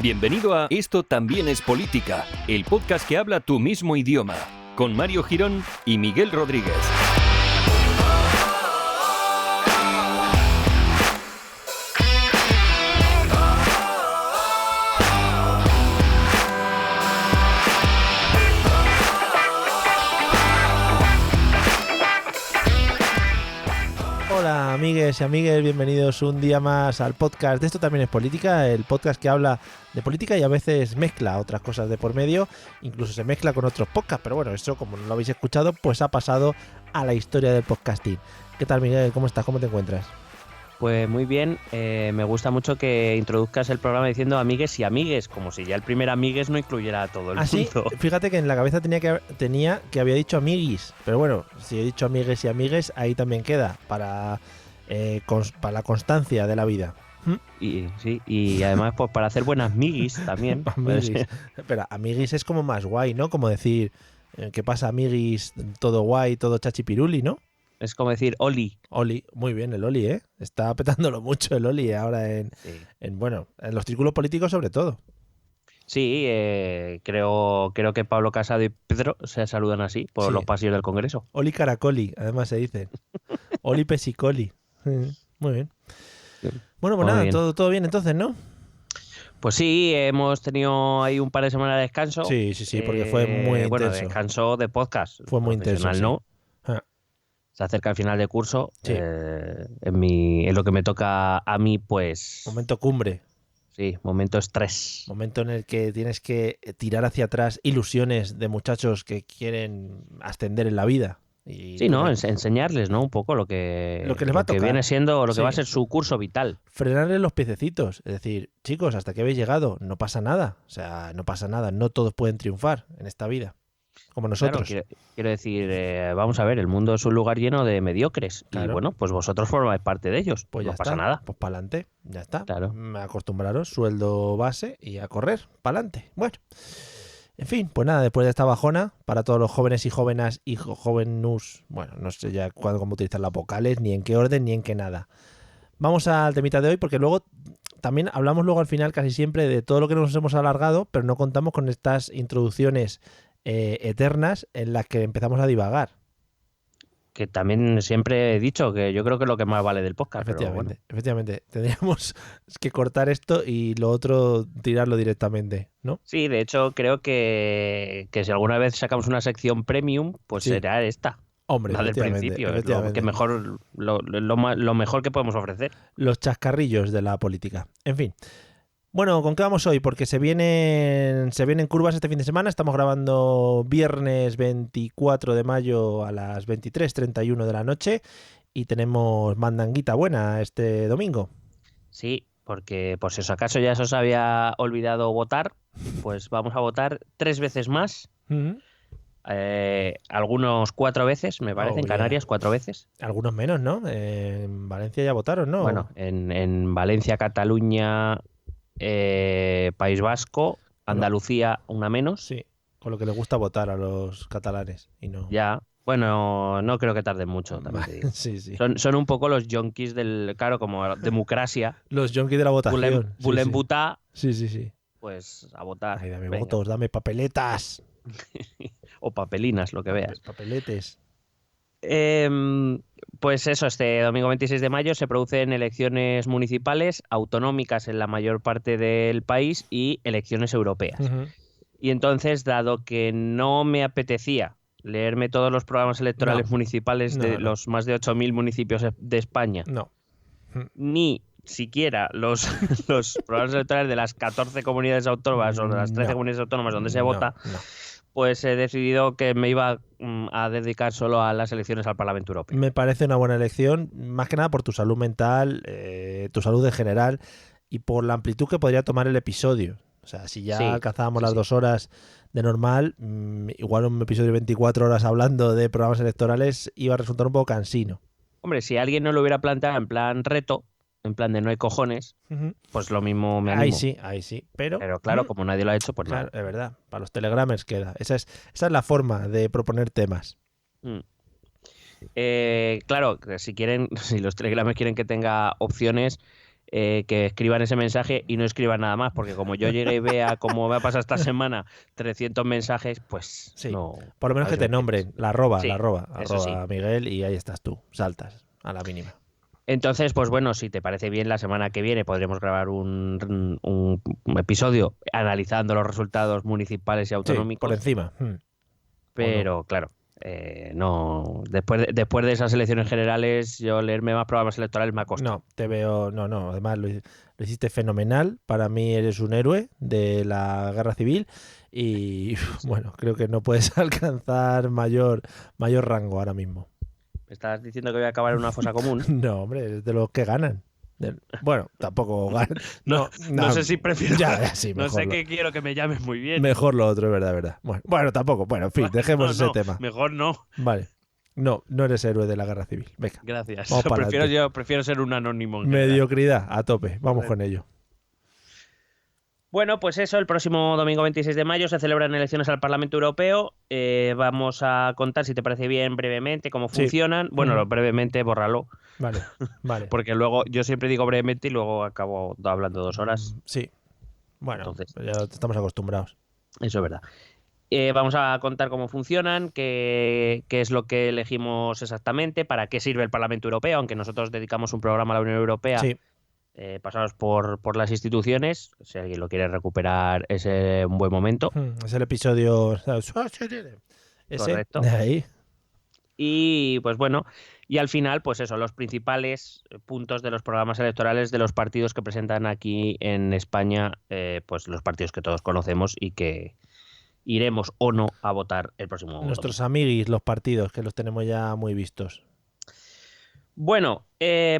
Bienvenido a Esto también es política, el podcast que habla tu mismo idioma, con Mario Girón y Miguel Rodríguez. Hola amigues y amigues, bienvenidos un día más al podcast de Esto también es política, el podcast que habla de política y a veces mezcla otras cosas de por medio, incluso se mezcla con otros podcasts, pero bueno, eso como no lo habéis escuchado, pues ha pasado a la historia del podcasting. ¿Qué tal, Miguel? ¿Cómo estás? ¿Cómo te encuentras? Pues muy bien, me gusta mucho que introduzcas el programa diciendo amigues y amigues, como si ya el primer amigues no incluyera a todo el mundo. Sí, fíjate que en la cabeza tenía que había dicho amiguis, pero bueno, si he dicho amigues y amigues, ahí también queda, para la constancia de la vida. Y además pues para hacer buenas miguis también. Amiguis. Espera, amiguis es como más guay, ¿no? Como decir, ¿qué pasa amiguis? Todo guay, todo chachipiruli, ¿no? Es como decir Oli. Oli, muy bien el Oli, ¿eh? Está petándolo mucho el Oli ahora en los círculos políticos sobre todo. Sí, creo que Pablo Casado y Pedro se saludan así por los pasillos del Congreso. Oli Caracoli, además se dice. Oli Pesicoli. Muy bien. Bueno, pues nada, bien. Todo bien entonces, ¿no? Pues sí, hemos tenido ahí un par de semanas de descanso. Sí, porque fue muy intenso. Bueno, descanso de podcast. Fue muy intenso, sí. ¿No? Se acerca el final de curso. Sí. En lo que me toca a mí, pues... Momento cumbre. Sí, momento estrés. Momento en el que tienes que tirar hacia atrás ilusiones de muchachos que quieren ascender en la vida. Y sí, ¿no? Enseñarles, ¿no? Un poco lo que les va a tocar. Que viene siendo, lo que va a ser su curso vital. Frenarles los piececitos. Es decir, chicos, hasta que habéis llegado, no pasa nada. O sea, no pasa nada. No todos pueden triunfar en esta vida. Como nosotros. Claro, quiero decir, vamos a ver, el mundo es un lugar lleno de mediocres. Claro. Y bueno, pues vosotros formáis parte de ellos. Pues no ya pasa está. nada. Pues para adelante, ya está. Claro. Acostumbraros, sueldo base y a correr, para adelante. Bueno, en fin, pues nada, después de esta bajona, para todos los jóvenes y jóvenes y jóvenus, bueno, no sé ya cómo utilizar las vocales, ni en qué orden, ni en qué nada. Vamos al temita de hoy, porque luego también hablamos luego al final casi siempre de todo lo que nos hemos alargado, pero no contamos con estas introducciones eternas en las que empezamos a divagar. Que también siempre he dicho que yo creo que es lo que más vale del podcast. Efectivamente. Tendríamos que cortar esto y lo otro tirarlo directamente, ¿no? Sí, de hecho creo que si alguna vez sacamos una sección premium, pues será esta. Hombre, la del principio, que mejor, lo mejor que podemos ofrecer. Los chascarrillos de la política. En fin. Bueno, ¿con qué vamos hoy? Porque se vienen curvas este fin de semana. Estamos grabando viernes 24 de mayo a las 23:31 de la noche y tenemos mandanguita buena este domingo. Sí, porque por si os acaso ya se os había olvidado votar, pues vamos a votar 3 veces más. Uh-huh. Algunos 4 veces, me parece, en Canarias 4 veces. Algunos menos, ¿no? En Valencia ya votaron, ¿no? Bueno, en Valencia, Cataluña... País Vasco, Andalucía, una menos. Sí, con lo que les gusta votar a los catalanes. Y no... Ya, bueno, no creo que tarden mucho, también te digo. Sí. Son un poco los yonkis del, claro, como democracia. Los yonkis de la votación. Bulen butá. Sí. Pues a votar. Ay, dame votos, dame papeletas. O papelinas, lo que veas. Papeletes. Pues eso, este domingo 26 de mayo se producen elecciones municipales, autonómicas en la mayor parte del país y elecciones europeas. Uh-huh. Y entonces, dado que no me apetecía leerme todos los programas electorales municipales de los más de 8.000 municipios de España, ni siquiera los programas electorales de las 14 comunidades autónomas o de las 13 comunidades autónomas donde se vota, pues he decidido que me iba a dedicar solo a las elecciones al Parlamento Europeo. Me parece una buena elección, más que nada por tu salud mental, tu salud en general y por la amplitud que podría tomar el episodio. O sea, si ya alcanzábamos las 2 horas de normal, igual un episodio de 24 horas hablando de programas electorales iba a resultar un poco cansino. Hombre, si alguien no lo hubiera planteado en plan reto, en plan de no hay cojones, pues lo mismo me animo. Ahí sí. Pero claro, como nadie lo ha hecho, pues claro, es verdad. Para los telegramers queda. Esa es la forma de proponer temas. Claro, si los telegramers quieren que tenga opciones, que escriban ese mensaje y no escriban nada más, porque como yo llegue y vea cómo me ha pasado esta semana 300 mensajes, pues sí. No. Por lo menos que te nombren, la arroba, sí, Miguel, y ahí estás tú, saltas a la mínima. Entonces, pues bueno, si te parece bien, la semana que viene podremos grabar un episodio analizando los resultados municipales y autonómicos. Sí, por encima. Pero claro, no. Después de esas elecciones generales, yo leerme más programas electorales me ha costado. No, te veo. No. Además, lo hiciste fenomenal. Para mí eres un héroe de la guerra civil. Y bueno, creo que no puedes alcanzar mayor rango ahora mismo. ¿Me estás diciendo que voy a acabar en una fosa común? No, hombre, es de los que ganan. Bueno, tampoco ganan. No sé si prefiero. Sí, no sé qué quiero que me llames muy bien. Mejor lo otro, es verdad. Bueno, tampoco. Bueno, en fin, dejemos ese tema. Mejor no. Vale. No eres héroe de la guerra civil. Venga. Gracias. Yo prefiero ser un anónimo. Mediocridad, a tope. Vamos con ello. Bueno, pues eso, el próximo domingo 26 de mayo se celebran elecciones al Parlamento Europeo. Vamos a contar, si te parece bien, brevemente cómo funcionan. Bueno, brevemente, bórralo. Vale. Porque luego yo siempre digo brevemente y luego acabo hablando 2 horas. Sí. Bueno, entonces, ya estamos acostumbrados. Eso es verdad. Vamos a contar cómo funcionan, qué es lo que elegimos exactamente, para qué sirve el Parlamento Europeo, aunque nosotros dedicamos un programa a la Unión Europea. Sí. Pasados por las instituciones, si alguien lo quiere recuperar es un buen momento. Es el episodio ese. Correcto. De ahí. Y pues bueno, y al final, pues eso, los principales puntos de los programas electorales de los partidos que presentan aquí en España, pues los partidos que todos conocemos y que iremos o no a votar el próximo Nuestros domingo. amiguis, los partidos, que los tenemos ya muy vistos. Bueno,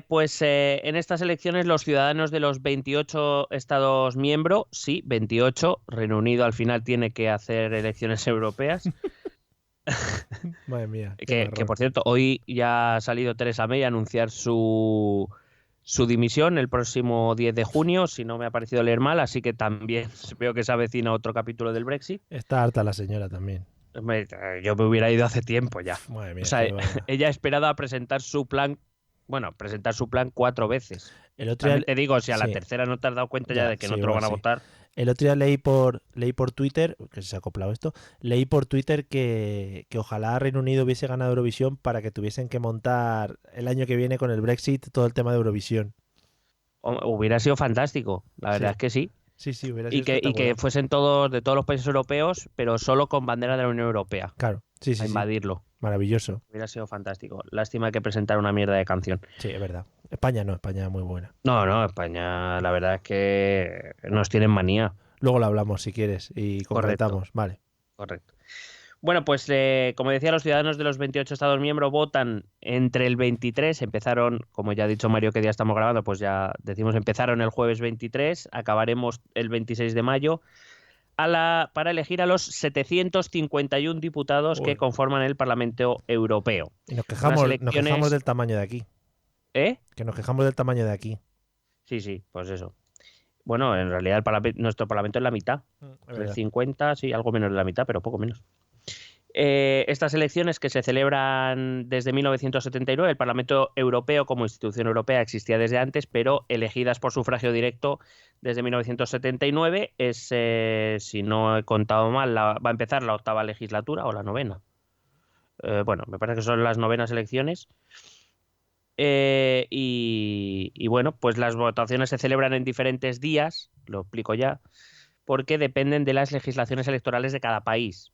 pues en estas elecciones los ciudadanos de los 28 Estados miembros, sí, 28, Reino Unido al final tiene que hacer elecciones europeas. Madre mía. Que por cierto, hoy ya ha salido Theresa May a anunciar su dimisión el próximo 10 de junio, si no me ha parecido leer mal, así que también veo que se avecina otro capítulo del Brexit. Está harta la señora también. Yo me hubiera ido hace tiempo ya. Madre mía, o sea, ella ha esperado a presentar su plan 4 veces. Te digo, si a la tercera no te has dado cuenta ya de que no te lo van a votar. El otro día leí por Twitter, que se ha acoplado esto, leí por Twitter que ojalá Reino Unido hubiese ganado Eurovisión para que tuviesen que montar el año que viene con el Brexit todo el tema de Eurovisión. Hubiera sido fantástico, la verdad es que sí. Sí, hubiera sido y que fuesen todos de todos los países europeos, pero solo con bandera de la Unión Europea. Claro, sí. A invadirlo. Maravilloso. Hubiera sido fantástico. Lástima que presentara una mierda de canción. Sí, es verdad. España muy buena. No, España la verdad es que nos tienen manía. Luego lo hablamos si quieres y concretamos. Vale. Correcto. Bueno, pues como decía, los ciudadanos de los 28 Estados miembros votan entre el 23, empezaron, como ya ha dicho Mario que día estamos grabando, pues ya decimos empezaron el jueves 23, acabaremos el 26 de mayo, para elegir a los 751 diputados que conforman el Parlamento Europeo. Y nos quejamos del tamaño de aquí. Que nos quejamos del tamaño de aquí. Sí, pues eso. Bueno, en realidad nuestro Parlamento es la mitad. El 50, sí, algo menos de la mitad, pero poco menos. Estas elecciones que se celebran desde 1979, el Parlamento Europeo como institución europea existía desde antes, pero elegidas por sufragio directo desde 1979, si no he contado mal, va a empezar la 8ª legislatura o la 9ª. Bueno, me parece que son las 9ª elecciones. Y bueno, pues las votaciones se celebran en diferentes días, lo explico ya, porque dependen de las legislaciones electorales de cada país.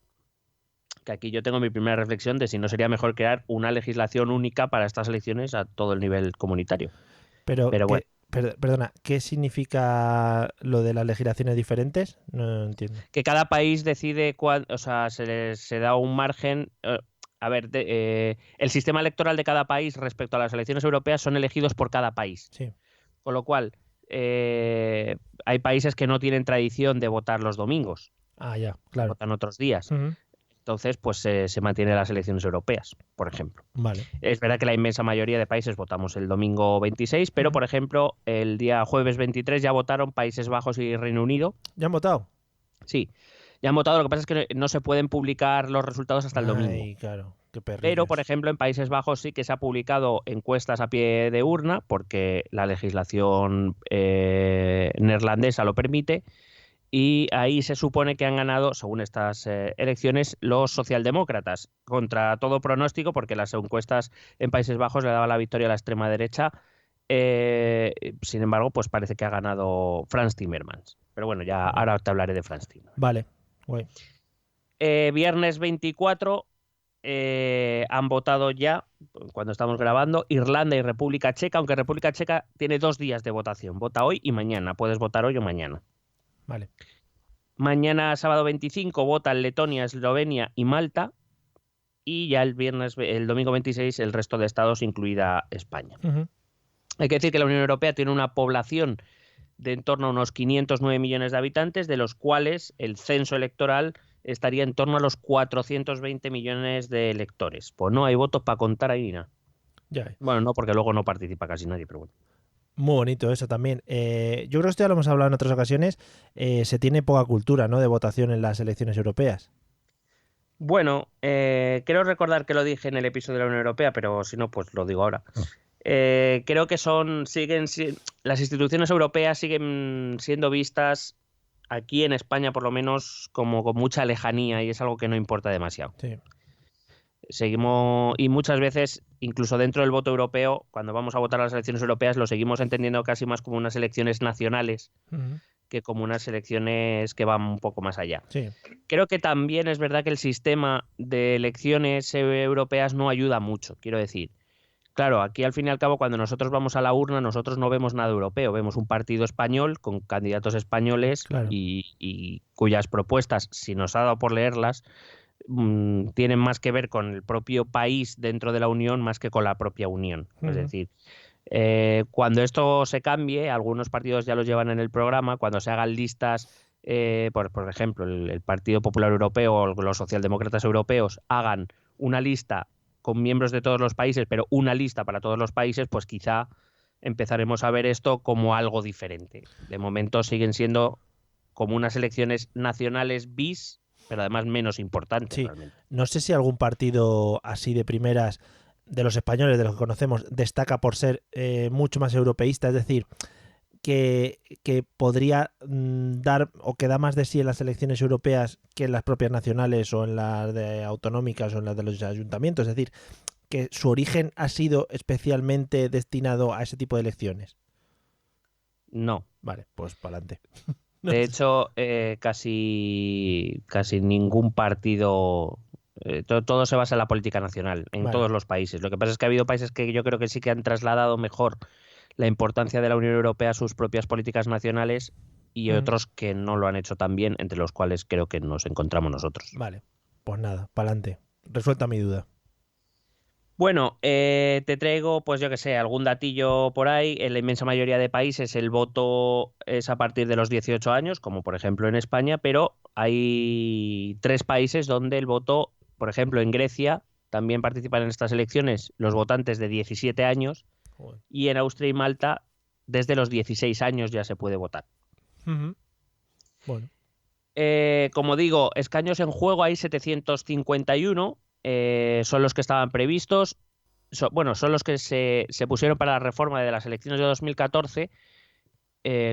Que aquí yo tengo mi primera reflexión de si no sería mejor crear una legislación única para estas elecciones a todo el nivel comunitario. Pero bueno. Perdona, ¿qué significa lo de las legislaciones diferentes? No entiendo. Que cada país decide se da un margen. El sistema electoral de cada país respecto a las elecciones europeas son elegidos por cada país. Sí. Con lo cual, hay países que no tienen tradición de votar los domingos. Ah, ya, claro. Votan otros días. Uh-huh. Entonces, pues se mantienen las elecciones europeas, por ejemplo. Vale. Es verdad que la inmensa mayoría de países votamos el domingo 26, pero, por ejemplo, el día jueves 23 ya votaron Países Bajos y Reino Unido. ¿Ya han votado? Sí, ya han votado. Lo que pasa es que no se pueden publicar los resultados hasta el domingo. Claro. Pero, por ejemplo, en Países Bajos sí que se ha publicado encuestas a pie de urna, porque la legislación neerlandesa lo permite, y ahí se supone que han ganado, según estas elecciones, los socialdemócratas, contra todo pronóstico, porque las encuestas en Países Bajos le daban la victoria a la extrema derecha. Sin embargo, pues parece que ha ganado Frans Timmermans. Pero bueno, ya ahora te hablaré de Frans Timmermans. Vale, guay. Viernes 24 han votado ya, cuando estamos grabando, Irlanda y República Checa, aunque República Checa tiene 2 días de votación. Vota hoy y mañana. Puedes votar hoy o mañana. Vale. Mañana, sábado 25, votan Letonia, Eslovenia y Malta. Y ya el domingo 26, el resto de estados, incluida España. Hay que decir que la Unión Europea tiene una población de en torno a unos 509 millones de habitantes, de los cuales el censo electoral estaría en torno a los 420 millones de electores. Pues no hay votos para contar ahí ni nada. Bueno, no, porque luego no participa casi nadie, pero bueno. Muy bonito eso también. Yo creo que esto ya lo hemos hablado en otras ocasiones. Se tiene poca cultura, ¿no?, de votación en las elecciones europeas. Bueno, creo recordar que lo dije en el episodio de la Unión Europea, pero si no, pues lo digo ahora. Creo que las instituciones europeas siguen siendo vistas aquí en España, por lo menos, como con mucha lejanía, y es algo que no importa demasiado. Sí. Seguimos, y muchas veces, incluso dentro del voto europeo, cuando vamos a votar a las elecciones europeas, lo seguimos entendiendo casi más como unas elecciones nacionales que como unas elecciones que van un poco más allá. Sí. Creo que también es verdad que el sistema de elecciones europeas no ayuda mucho, quiero decir. Claro, aquí al fin y al cabo, cuando nosotros vamos a la urna, nosotros no vemos nada europeo, vemos un partido español con candidatos españoles, claro, y cuyas propuestas, si nos ha dado por leerlas, tienen más que ver con el propio país dentro de la Unión más que con la propia Unión. Es decir, cuando esto se cambie, algunos partidos ya los llevan en el programa, cuando se hagan listas, por ejemplo, el Partido Popular Europeo o los socialdemócratas europeos hagan una lista con miembros de todos los países, pero una lista para todos los países, pues quizá empezaremos a ver esto como algo diferente. De momento siguen siendo como unas elecciones nacionales bis, pero además menos importantes. Sí. Realmente. No sé si algún partido así de primeras de los españoles, de los que conocemos, destaca por ser mucho más europeísta, es decir, que podría dar o que da más de sí en las elecciones europeas que en las propias nacionales o en las autonómicas o en las de los ayuntamientos, es decir, que su origen ha sido especialmente destinado a ese tipo de elecciones. No. Vale, pues para adelante. De hecho, casi ningún partido, todo se basa en la política nacional, en todos los países. Lo que pasa es que ha habido países que yo creo que sí que han trasladado mejor la importancia de la Unión Europea a sus propias políticas nacionales y otros que no lo han hecho tan bien, entre los cuales creo que nos encontramos nosotros. Vale, pues nada, para adelante. Resuelta mi duda. Bueno, te traigo, pues yo que sé, algún datillo por ahí. En la inmensa mayoría de países el voto es a partir de los 18 años, como por ejemplo en España, pero hay 3 países donde el voto, por ejemplo en Grecia, también participan en estas elecciones los votantes de 17 años, y en Austria y Malta desde los 16 años ya se puede votar. Bueno. Como digo, escaños en juego hay 751. Son los que estaban previstos, son los que se pusieron para la reforma de las elecciones de 2014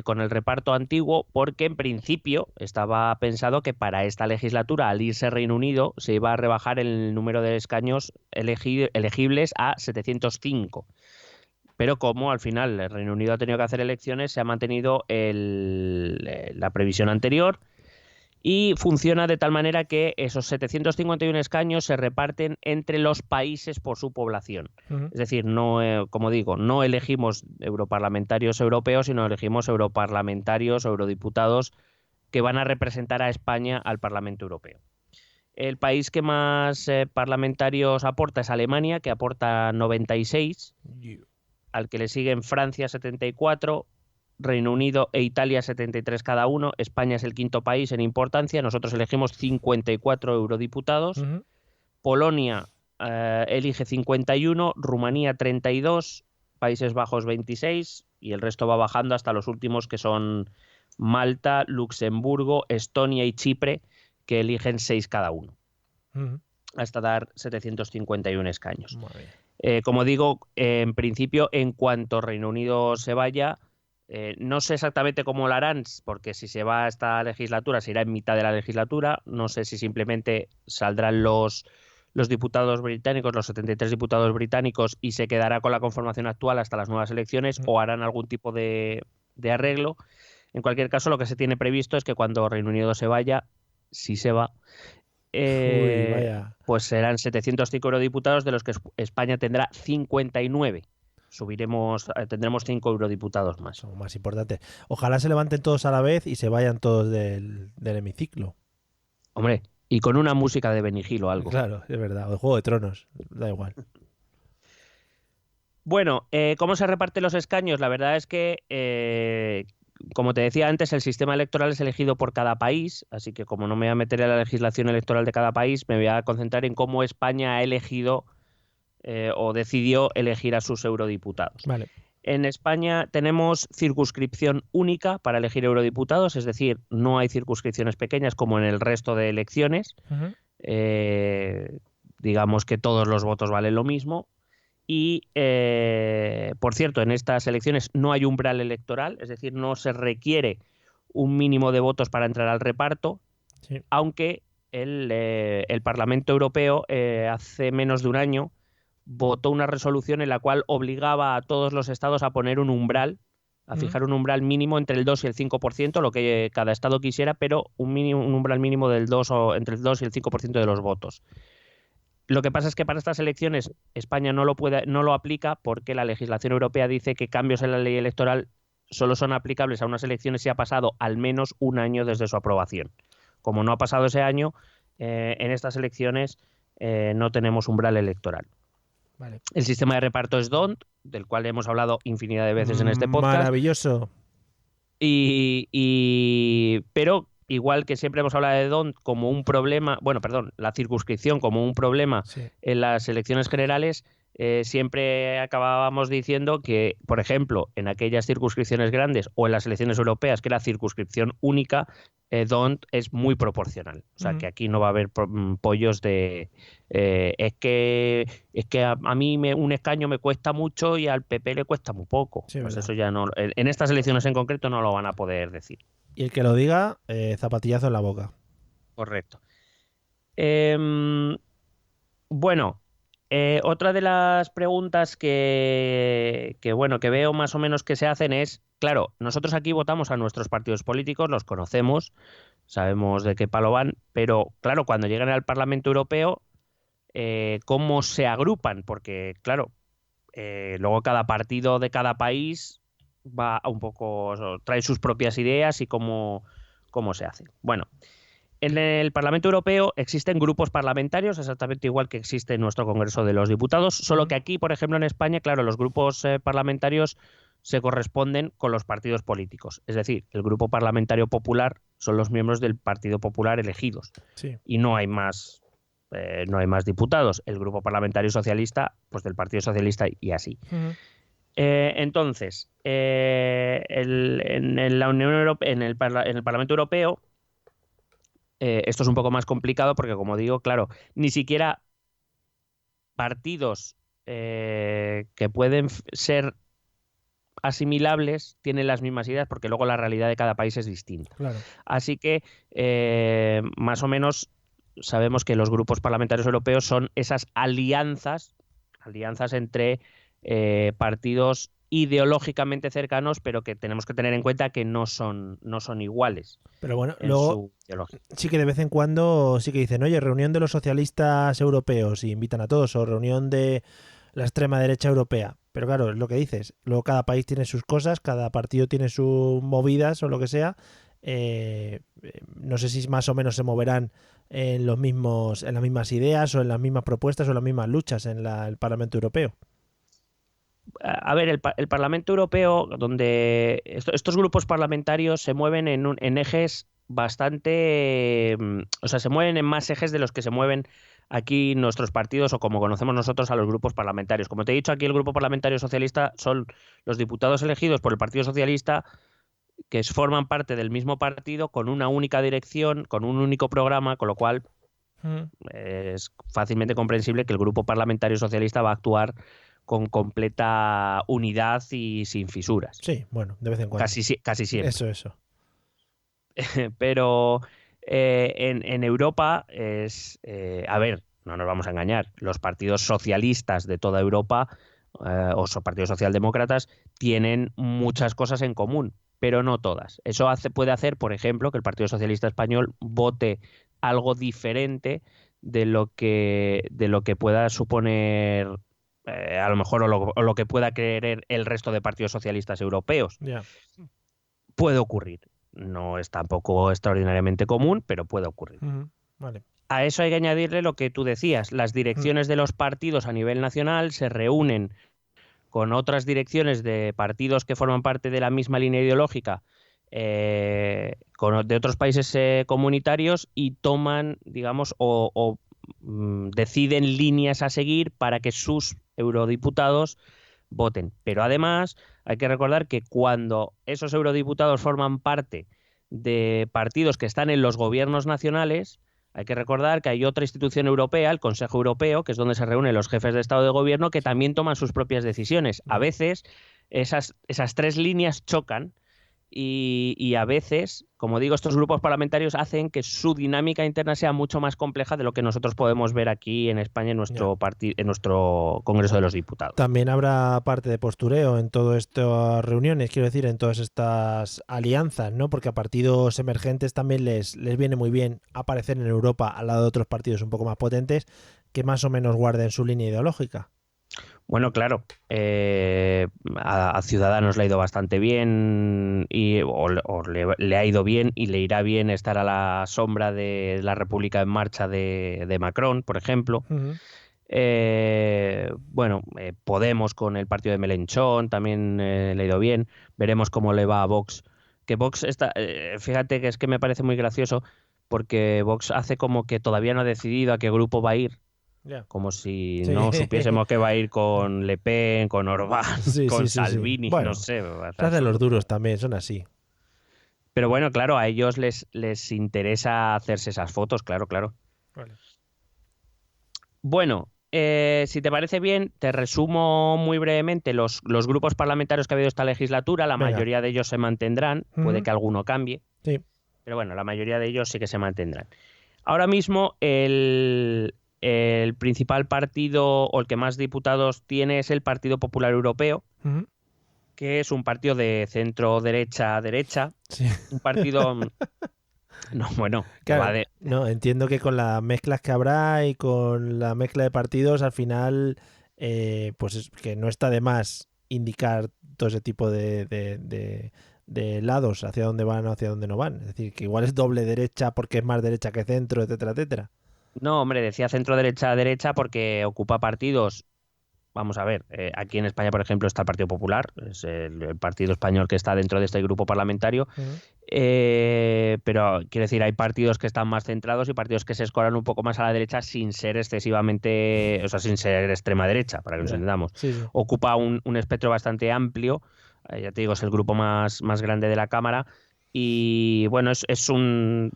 con el reparto antiguo, porque en principio estaba pensado que para esta legislatura, al irse Reino Unido, se iba a rebajar el número de escaños elegibles a 705. Pero como al final el Reino Unido ha tenido que hacer elecciones, se ha mantenido la previsión anterior. Y funciona de tal manera que esos 751 escaños se reparten entre los países por su población. Es decir, no, como digo, no elegimos europarlamentarios europeos, sino elegimos europarlamentarios o eurodiputados que van a representar a España al Parlamento Europeo. El país que más parlamentarios aporta es Alemania, que aporta 96, al que le siguen Francia 74, Reino Unido e Italia 73 cada uno. España es el quinto país en importancia. Nosotros elegimos 54 eurodiputados. Polonia elige 51, Rumanía 32, Países Bajos 26 y el resto va bajando hasta los últimos, que son Malta, Luxemburgo, Estonia y Chipre, que eligen 6 cada uno. hasta dar 751 escaños. Como digo, en principio, en cuanto Reino Unido se vaya, no sé exactamente cómo lo harán, porque si se va a esta legislatura, se irá en mitad de la legislatura. No sé si simplemente saldrán los diputados británicos, los 73 diputados británicos, y se quedará con la conformación actual hasta las nuevas elecciones, o harán algún tipo de arreglo. En cualquier caso, lo que se tiene previsto es que cuando Reino Unido se vaya, si se va, pues serán 705 eurodiputados, de los que España tendrá 59. Tendremos 5 eurodiputados más. Son más importantes. Ojalá se levanten todos a la vez y se vayan todos del hemiciclo. Hombre, y con una música de Benny Hill o algo. Claro, es verdad. O de Juego de Tronos, da igual. Bueno, ¿cómo se reparten los escaños? La verdad es que, como te decía antes, el sistema electoral es elegido por cada país, así que como no me voy a meter en la legislación electoral de cada país, me voy a concentrar en cómo España ha elegido o decidió elegir a sus eurodiputados. Vale. En España tenemos circunscripción única para elegir eurodiputados, es decir, no hay circunscripciones pequeñas como en el resto de elecciones. Uh-huh. Digamos que todos los votos valen lo mismo. Y, por cierto, en estas elecciones no hay umbral electoral, es decir, no se requiere un mínimo de votos para entrar al reparto, sí. Aunque el Parlamento Europeo hace menos de un año votó una resolución en la cual obligaba a todos los estados a poner un umbral, a fijar un umbral mínimo entre el 2 y el 5%, lo que cada estado quisiera, pero un umbral mínimo del 2 o entre el 2 y el 5% de los votos. Lo que pasa es que para estas elecciones España no lo aplica, porque la legislación europea dice que cambios en la ley electoral solo son aplicables a unas elecciones si ha pasado al menos un año desde su aprobación. Como no ha pasado ese año, en estas elecciones no tenemos umbral electoral. Vale. El sistema de reparto es DONT, del cual hemos hablado infinidad de veces en este podcast. Maravilloso. Pero igual que siempre hemos hablado de DONT como un problema, la circunscripción como un problema, sí, en las elecciones generales, siempre acabábamos diciendo que, por ejemplo, en aquellas circunscripciones grandes o en las elecciones europeas, que era circunscripción única, DONT es muy proporcional. O sea, que aquí no va a haber pollos de... es que a mí un escaño me cuesta mucho y al PP le cuesta muy poco. Sí, pues eso ya no... En estas elecciones en concreto no lo van a poder decir. Y el que lo diga, zapatillazo en la boca. Correcto. Bueno... otra de las preguntas que veo más o menos que se hacen es, claro, nosotros aquí votamos a nuestros partidos políticos, los conocemos, sabemos de qué palo van, pero claro, cuando llegan al Parlamento Europeo, ¿cómo se agrupan? Porque, claro, luego cada partido de cada país va un poco, trae sus propias ideas y cómo se hace. Bueno, en el Parlamento Europeo existen grupos parlamentarios, exactamente igual que existe en nuestro Congreso de los Diputados, solo que aquí, por ejemplo, en España, claro, los grupos parlamentarios se corresponden con los partidos políticos. Es decir, el Grupo Parlamentario Popular son los miembros del Partido Popular elegidos. Sí. Y no hay más diputados. El Grupo Parlamentario Socialista, pues del Partido Socialista y así. Uh-huh. Entonces, en la Unión Europea, en el Parlamento Europeo, esto es un poco más complicado porque, como digo, claro, ni siquiera partidos que pueden ser asimilables tienen las mismas ideas, porque luego la realidad de cada país es distinta. Claro. Así que, más o menos, sabemos que los grupos parlamentarios europeos son esas alianzas entre partidos ideológicamente cercanos, pero que tenemos que tener en cuenta que no son iguales. Pero bueno, luego sí que de vez en cuando sí que dicen, oye, reunión de los socialistas europeos, y invitan a todos, o reunión de la extrema derecha europea. Pero claro, es lo que dices, luego cada país tiene sus cosas, cada partido tiene sus movidas o lo que sea. No sé si más o menos se moverán en las mismas ideas o en las mismas propuestas o en las mismas luchas en el Parlamento Europeo. A ver, el Parlamento Europeo, donde estos grupos parlamentarios se mueven en ejes bastante... O sea, se mueven en más ejes de los que se mueven aquí nuestros partidos, o como conocemos nosotros a los grupos parlamentarios. Como te he dicho, aquí el Grupo Parlamentario Socialista son los diputados elegidos por el Partido Socialista, que forman parte del mismo partido, con una única dirección, con un único programa, con lo cual Es fácilmente comprensible que el Grupo Parlamentario Socialista va a actuar con completa unidad y sin fisuras. Sí, bueno, de vez en cuando. Casi siempre. Eso. Pero en Europa a ver, no nos vamos a engañar, los partidos socialistas de toda Europa o partidos socialdemócratas tienen muchas cosas en común, pero no todas. Eso puede hacer, por ejemplo, que el Partido Socialista Español vote algo diferente de lo que pueda suponer a lo mejor o lo que pueda querer el resto de partidos socialistas europeos. Yeah. Puede ocurrir. No es tampoco extraordinariamente común, pero puede ocurrir. Vale. A eso hay que añadirle lo que tú decías. Las direcciones de los partidos a nivel nacional se reúnen con otras direcciones de partidos que forman parte de la misma línea ideológica de otros países comunitarios y toman, digamos, deciden líneas a seguir para que sus eurodiputados voten. Pero además hay que recordar que cuando esos eurodiputados forman parte de partidos que están en los gobiernos nacionales, hay que recordar que hay otra institución europea, el Consejo Europeo, que es donde se reúnen los jefes de Estado y de Gobierno, que también toman sus propias decisiones. A veces esas tres líneas chocan y a veces, como digo, estos grupos parlamentarios hacen que su dinámica interna sea mucho más compleja de lo que nosotros podemos ver aquí en España en nuestro Congreso de los Diputados. También habrá parte de postureo en todas estas reuniones, quiero decir, en todas estas alianzas, ¿no? Porque a partidos emergentes también les viene muy bien aparecer en Europa al lado de otros partidos un poco más potentes que más o menos guarden su línea ideológica. Bueno, claro, a Ciudadanos le ha ido bastante bien le ha ido bien y le irá bien estar a la sombra de la República en Marcha de Macron, por ejemplo. Podemos con el partido de Mélenchon también le ha ido bien. Veremos cómo le va a Vox. Que Vox está, fíjate que es que me parece muy gracioso porque Vox hace como que todavía no ha decidido a qué grupo va a ir. Yeah. Como si no supiésemos que va a ir con Le Pen, con Orbán, con Salvini, bueno, no sé. Se hacen los duros también, son así. Pero bueno, claro, a ellos les interesa hacerse esas fotos, claro. Vale. Bueno, si te parece bien, te resumo muy brevemente los grupos parlamentarios que ha habido esta legislatura. La mayoría de ellos se mantendrán, puede que alguno cambie. Sí. Pero bueno, la mayoría de ellos sí que se mantendrán. Ahora mismo el principal partido o el que más diputados tiene es el Partido Popular Europeo, que es un partido de centro-derecha. Sí. Un partido... No, bueno, claro, no, entiendo que con las mezclas que habrá y con la mezcla de partidos, al final, pues es que no está de más indicar todo ese tipo de lados, hacia dónde van o hacia dónde no van. Es decir, que igual es doble derecha porque es más derecha que centro, etcétera, etcétera. No, hombre, decía centro-derecha porque ocupa partidos. Vamos a ver, aquí en España, por ejemplo, está el Partido Popular, es el partido español que está dentro de este grupo parlamentario, pero quiero decir, hay partidos que están más centrados y partidos que se escoran un poco más a la derecha sin ser excesivamente, o sea, sin ser extrema derecha, para que nos entendamos. Sí. Ocupa un espectro bastante amplio, ya te digo, es el grupo más grande de la Cámara. Y bueno,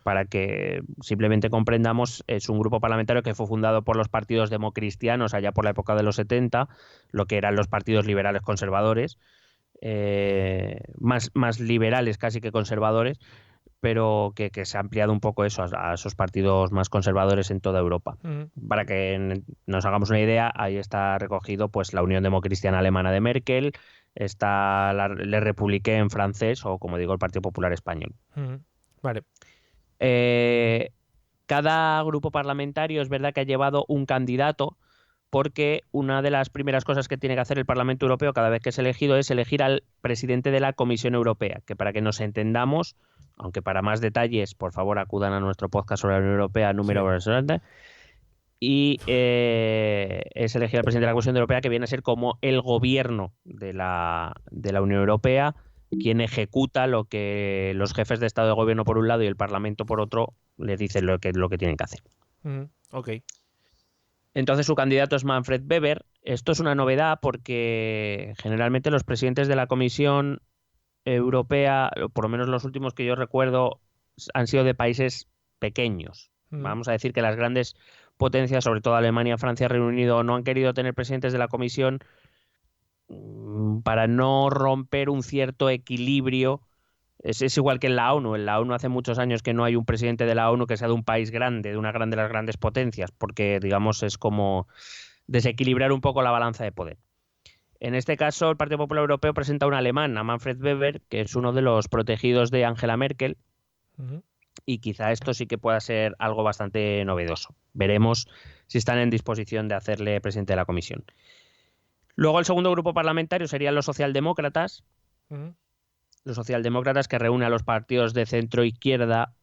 para que simplemente comprendamos, es un grupo parlamentario que fue fundado por los partidos democristianos allá por la época de los 70, lo que eran los partidos liberales conservadores, más liberales casi que conservadores, pero que se ha ampliado un poco eso a esos partidos más conservadores en toda Europa. Para que nos hagamos una idea, ahí está recogido pues la Unión Democristiana Alemana de Merkel, está Le Républicain francés o, como digo, el Partido Popular español. Vale. Cada grupo parlamentario es verdad que ha llevado un candidato, porque una de las primeras cosas que tiene que hacer el Parlamento Europeo cada vez que es elegido es elegir al presidente de la Comisión Europea, que para que nos entendamos, aunque para más detalles, por favor, acudan a nuestro podcast sobre la Unión Europea número... Y es elegir al presidente de la Comisión Europea, que viene a ser como el gobierno de la Unión Europea, quien ejecuta lo que los jefes de Estado de Gobierno por un lado y el Parlamento por otro le dicen lo que tienen que hacer. Ok. Entonces su candidato es Manfred Weber. Esto es una novedad porque generalmente los presidentes de la Comisión Europea, por lo menos los últimos que yo recuerdo, han sido de países pequeños. Vamos a decir que las grandes potencias, sobre todo Alemania, Francia, Reino Unido, no han querido tener presidentes de la Comisión para no romper un cierto equilibrio. Es igual que en la ONU. En la ONU hace muchos años que no hay un presidente de la ONU que sea de un país grande, de una de las grandes potencias, porque, digamos, es como desequilibrar un poco la balanza de poder. En este caso, el Partido Popular Europeo presenta a un alemán, a Manfred Weber, que es uno de los protegidos de Angela Merkel, y quizá esto sí que pueda ser algo bastante novedoso. Veremos si están en disposición de hacerle presidente de la Comisión. Luego, el segundo grupo parlamentario serían los socialdemócratas. Los socialdemócratas, que reúnen a los partidos de centro-izquierda.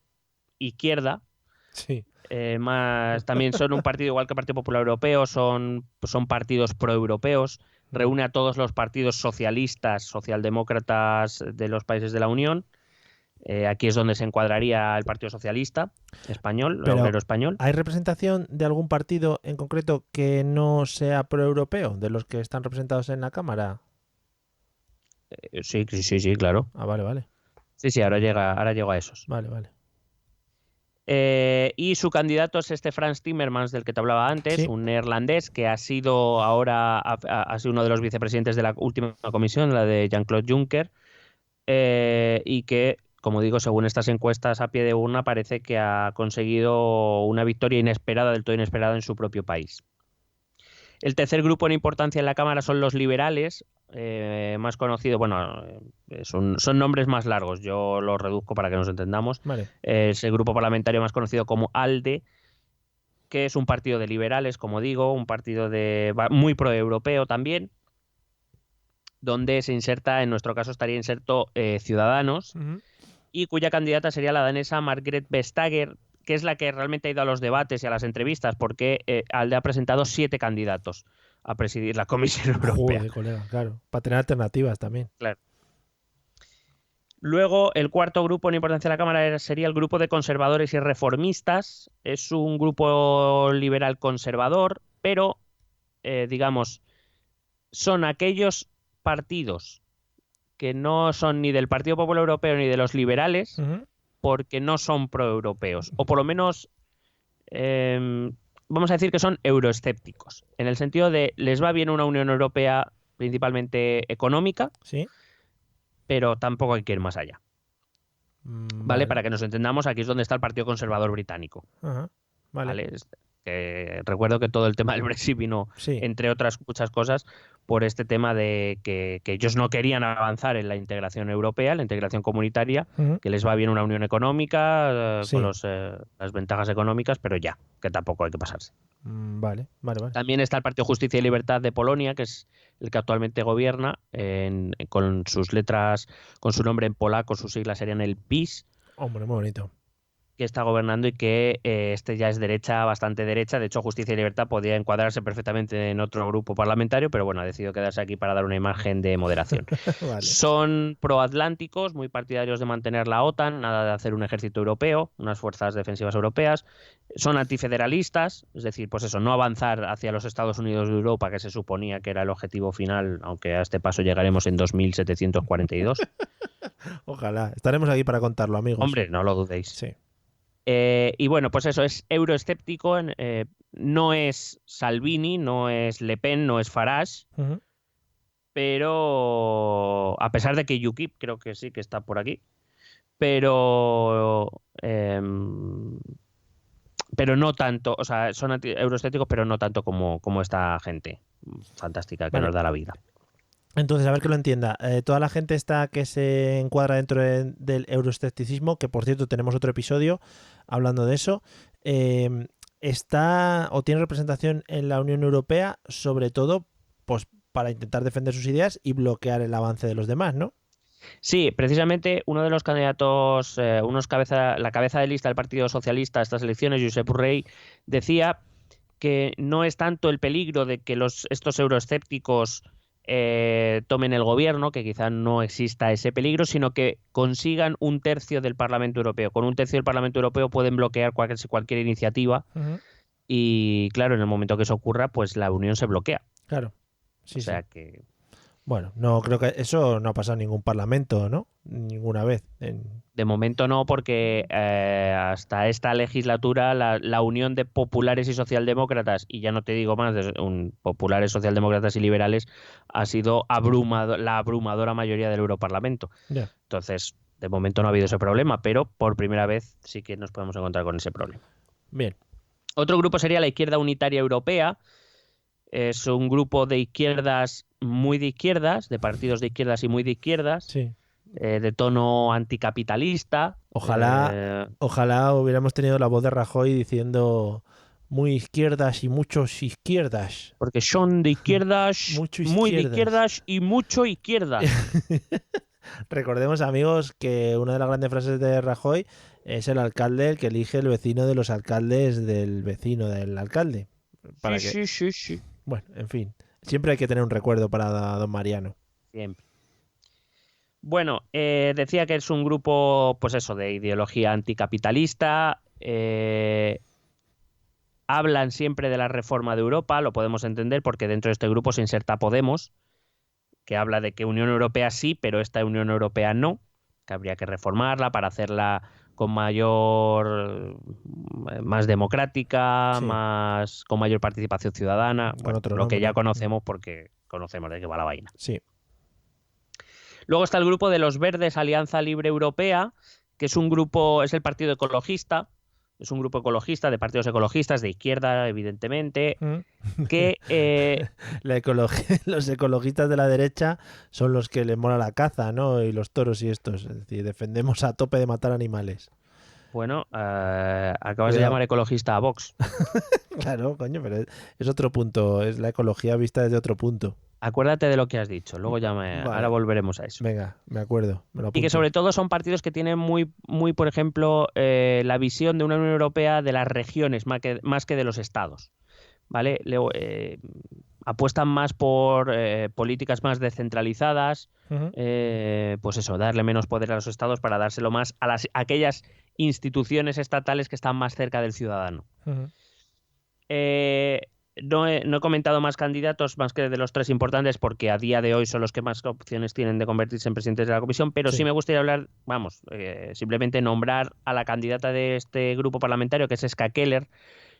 Sí. También son un partido igual que el Partido Popular Europeo, son partidos proeuropeos. Reúne a todos los partidos socialistas, socialdemócratas de los países de la Unión. Aquí es donde se encuadraría el Partido Socialista español, el obrero español. ¿Hay representación de algún partido en concreto que no sea proeuropeo, de los que están representados en la Cámara? Sí, claro. Ah, vale. Sí, ahora llego a esos. Vale. Y su candidato es este Frans Timmermans del que te hablaba antes, un neerlandés que ha sido uno de los vicepresidentes de la última comisión, la de Jean-Claude Juncker, y que, como digo, según estas encuestas a pie de urna, parece que ha conseguido una victoria del todo inesperada en su propio país. El tercer grupo en importancia en la Cámara son los liberales, más conocidos, son nombres más largos, yo los reduzco para que nos entendamos. Vale. Es el grupo parlamentario más conocido como ALDE, que es un partido de liberales, como digo, un partido muy proeuropeo también, donde en nuestro caso estaría inserto Ciudadanos, y cuya candidata sería la danesa Margrethe Vestager, que es la que realmente ha ido a los debates y a las entrevistas, porque ALDE ha presentado 7 candidatos a presidir la Comisión Europea. Joder, colega, claro. Para tener alternativas también. Claro. Luego, el cuarto grupo en importancia de la Cámara sería el grupo de conservadores y reformistas. Es un grupo liberal conservador, pero, digamos, son aquellos partidos que no son ni del Partido Popular Europeo ni de los liberales, porque no son proeuropeos, o por lo menos vamos a decir que son euroescépticos, en el sentido de les va bien una Unión Europea principalmente económica, ¿sí? Pero tampoco hay que ir más allá. ¿Vale? Para que nos entendamos, aquí es donde está el Partido Conservador Británico. Ajá. Vale. Recuerdo que todo el tema del Brexit vino, entre otras muchas cosas, por este tema de que ellos no querían avanzar en la integración europea, la integración comunitaria, que les va bien una unión económica, con las ventajas económicas, pero ya, que tampoco hay que pasarse. Vale. También está el Partido Justicia y Libertad de Polonia, que es el que actualmente gobierna, con sus letras, con su nombre en polaco, sus siglas serían el PiS. Hombre, muy bonito. Que está gobernando y que este ya es derecha, bastante derecha. De hecho, Justicia y Libertad podía encuadrarse perfectamente en otro grupo parlamentario, pero bueno, ha decidido quedarse aquí para dar una imagen de moderación. Vale. Son proatlánticos, muy partidarios de mantener la OTAN, nada de hacer un ejército europeo, unas fuerzas defensivas europeas. Son antifederalistas, es decir, pues eso, no avanzar hacia los Estados Unidos de Europa, que se suponía que era el objetivo final, aunque a este paso llegaremos en 2742. Ojalá. Estaremos aquí para contarlo, amigos. Hombre, no lo dudéis. Sí. Y bueno, pues eso, es euroescéptico, no es Salvini, no es Le Pen, no es Farage, pero a pesar de que UKIP creo que sí que está por aquí, pero no tanto, o sea, son euroescépticos, pero no tanto como esta gente fantástica que nos da la vida. Entonces, a ver que lo entienda. Toda la gente esta que se encuadra dentro del euroescepticismo, que por cierto tenemos otro episodio hablando de eso, está o tiene representación en la Unión Europea, sobre todo pues para intentar defender sus ideas y bloquear el avance de los demás, ¿no? Sí, precisamente uno de los candidatos, la cabeza de lista del Partido Socialista a estas elecciones, Josep Borrell, decía que no es tanto el peligro de que estos euroescépticos tomen el gobierno, que quizá no exista ese peligro, sino que consigan 1/3 del Parlamento Europeo. Con 1/3 del Parlamento Europeo pueden bloquear cualquier iniciativa y claro, en el momento que eso ocurra, pues la Unión se bloquea. Claro. Sí, o sea que... Bueno, no creo que eso no ha pasado en ningún parlamento, ¿no? Ninguna vez. De momento no, porque hasta esta legislatura la unión de populares y socialdemócratas, y ya no te digo más, populares, socialdemócratas y liberales, ha sido la abrumadora mayoría del Europarlamento. Yeah. Entonces, de momento no ha habido ese problema, pero por primera vez sí que nos podemos encontrar con ese problema. Bien. Otro grupo sería la Izquierda Unitaria Europea. Es un grupo de izquierdas muy de izquierdas, de partidos de izquierdas y muy de izquierdas, sí. De tono anticapitalista. Ojalá hubiéramos tenido la voz de Rajoy diciendo muy izquierdas y muchos izquierdas. Porque son de izquierdas, muy de izquierdas y mucho izquierdas. Recordemos, amigos, que una de las grandes frases de Rajoy es el alcalde el que elige el vecino de los alcaldes del vecino del alcalde. Sí. Bueno, en fin. Siempre hay que tener un recuerdo para don Mariano. Siempre. Bueno, decía que es un grupo, pues eso, de ideología anticapitalista. Hablan siempre de la reforma de Europa, lo podemos entender porque dentro de este grupo se inserta Podemos, que habla de que Unión Europea sí, pero esta Unión Europea no, que habría que reformarla para hacerla con más democrática, sí. Con mayor participación ciudadana, lo que ya conocemos porque conocemos de qué va la vaina. Sí. Luego está el grupo de los Verdes Alianza Libre Europea, que es es el partido ecologista, es un grupo ecologista de partidos ecologistas de izquierda, evidentemente, que... Los ecologistas de la derecha son los que les mola la caza, ¿no? Y los toros y estos. Es decir, defendemos a tope de matar animales. Bueno, acabas de llamar ecologista a Vox. Claro, coño, pero es otro punto. Es la ecología vista desde otro punto. Acuérdate de lo que has dicho, luego vale. Ahora volveremos a eso. Venga, me acuerdo. Me lo apunto. Y que sobre todo son partidos que tienen muy, por ejemplo, la visión de una Unión Europea de las regiones más que de los estados, ¿vale? Apuestan más por políticas más descentralizadas, pues eso, darle menos poder a los estados para dárselo más a aquellas instituciones estatales que están más cerca del ciudadano. No he comentado más candidatos más que de los tres importantes porque a día de hoy son los que más opciones tienen de convertirse en presidentes de la comisión, pero sí me gustaría hablar, simplemente nombrar a la candidata de este grupo parlamentario, que es Ska Keller.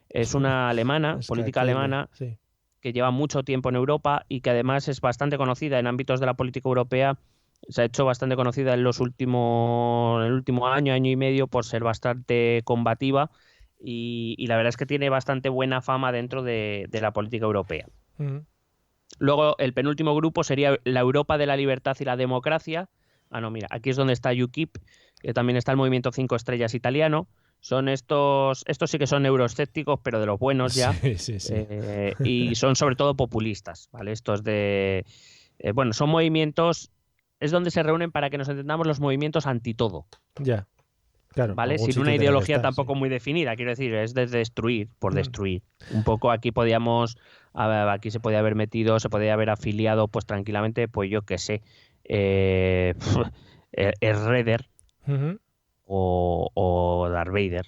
Es una alemana, política alemana, que lleva mucho tiempo en Europa y que además es bastante conocida en ámbitos de la política europea. Se ha hecho bastante conocida en el último año y medio por ser bastante combativa. Y la verdad es que tiene bastante buena fama dentro de la política europea. Luego, el penúltimo grupo sería la Europa de la Libertad y la Democracia. Mira, aquí es donde está UKIP, que también está el Movimiento 5 Estrellas italiano. Son estos sí que son euroescépticos, pero de los buenos ya. Sí. Y son sobre todo populistas, ¿vale? Estos son movimientos, es donde se reúnen, para que nos entendamos, los movimientos anti todo. Ya. Claro, ¿vale? Sin una ideología tampoco muy definida, quiero decir, es de destruir por destruir. Un poco aquí se podía haber metido, se podía haber afiliado pues tranquilamente, pues yo qué sé, Redder o Darth Vader.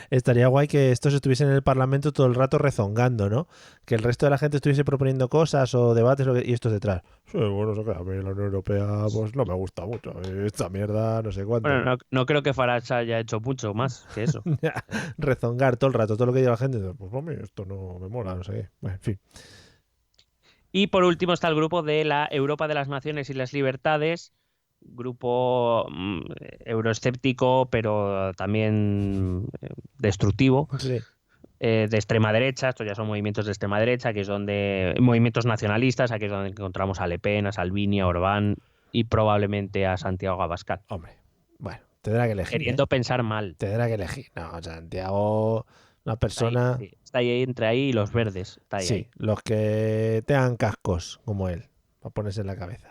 Estaría guay que estos estuviesen en el Parlamento todo el rato rezongando, ¿no? Que el resto de la gente estuviese proponiendo cosas o debates y estos detrás. Sí, bueno, a mí la Unión Europea pues no me gusta mucho. Esta mierda, no sé cuánto. Bueno, no creo que Farage haya hecho mucho más que eso. Rezongar todo el rato, todo lo que diga la gente. Pues a mí esto no me mola, no sé qué. Bueno, en fin. Y por último está el grupo de la Europa de las Naciones y las Libertades. Grupo euroescéptico, pero también destructivo, de extrema derecha. Estos ya son movimientos de extrema derecha, que es donde movimientos nacionalistas, aquí es donde encontramos a Le Pen, a Salvini, a Orbán y probablemente a Santiago Abascal. Hombre, bueno, tendrá que elegir. Queriendo pensar mal. Tendrá que elegir. No, Santiago, una persona... Está ahí entre ahí y los verdes. Está ahí. Los que tengan cascos como él, para ponerse en la cabeza.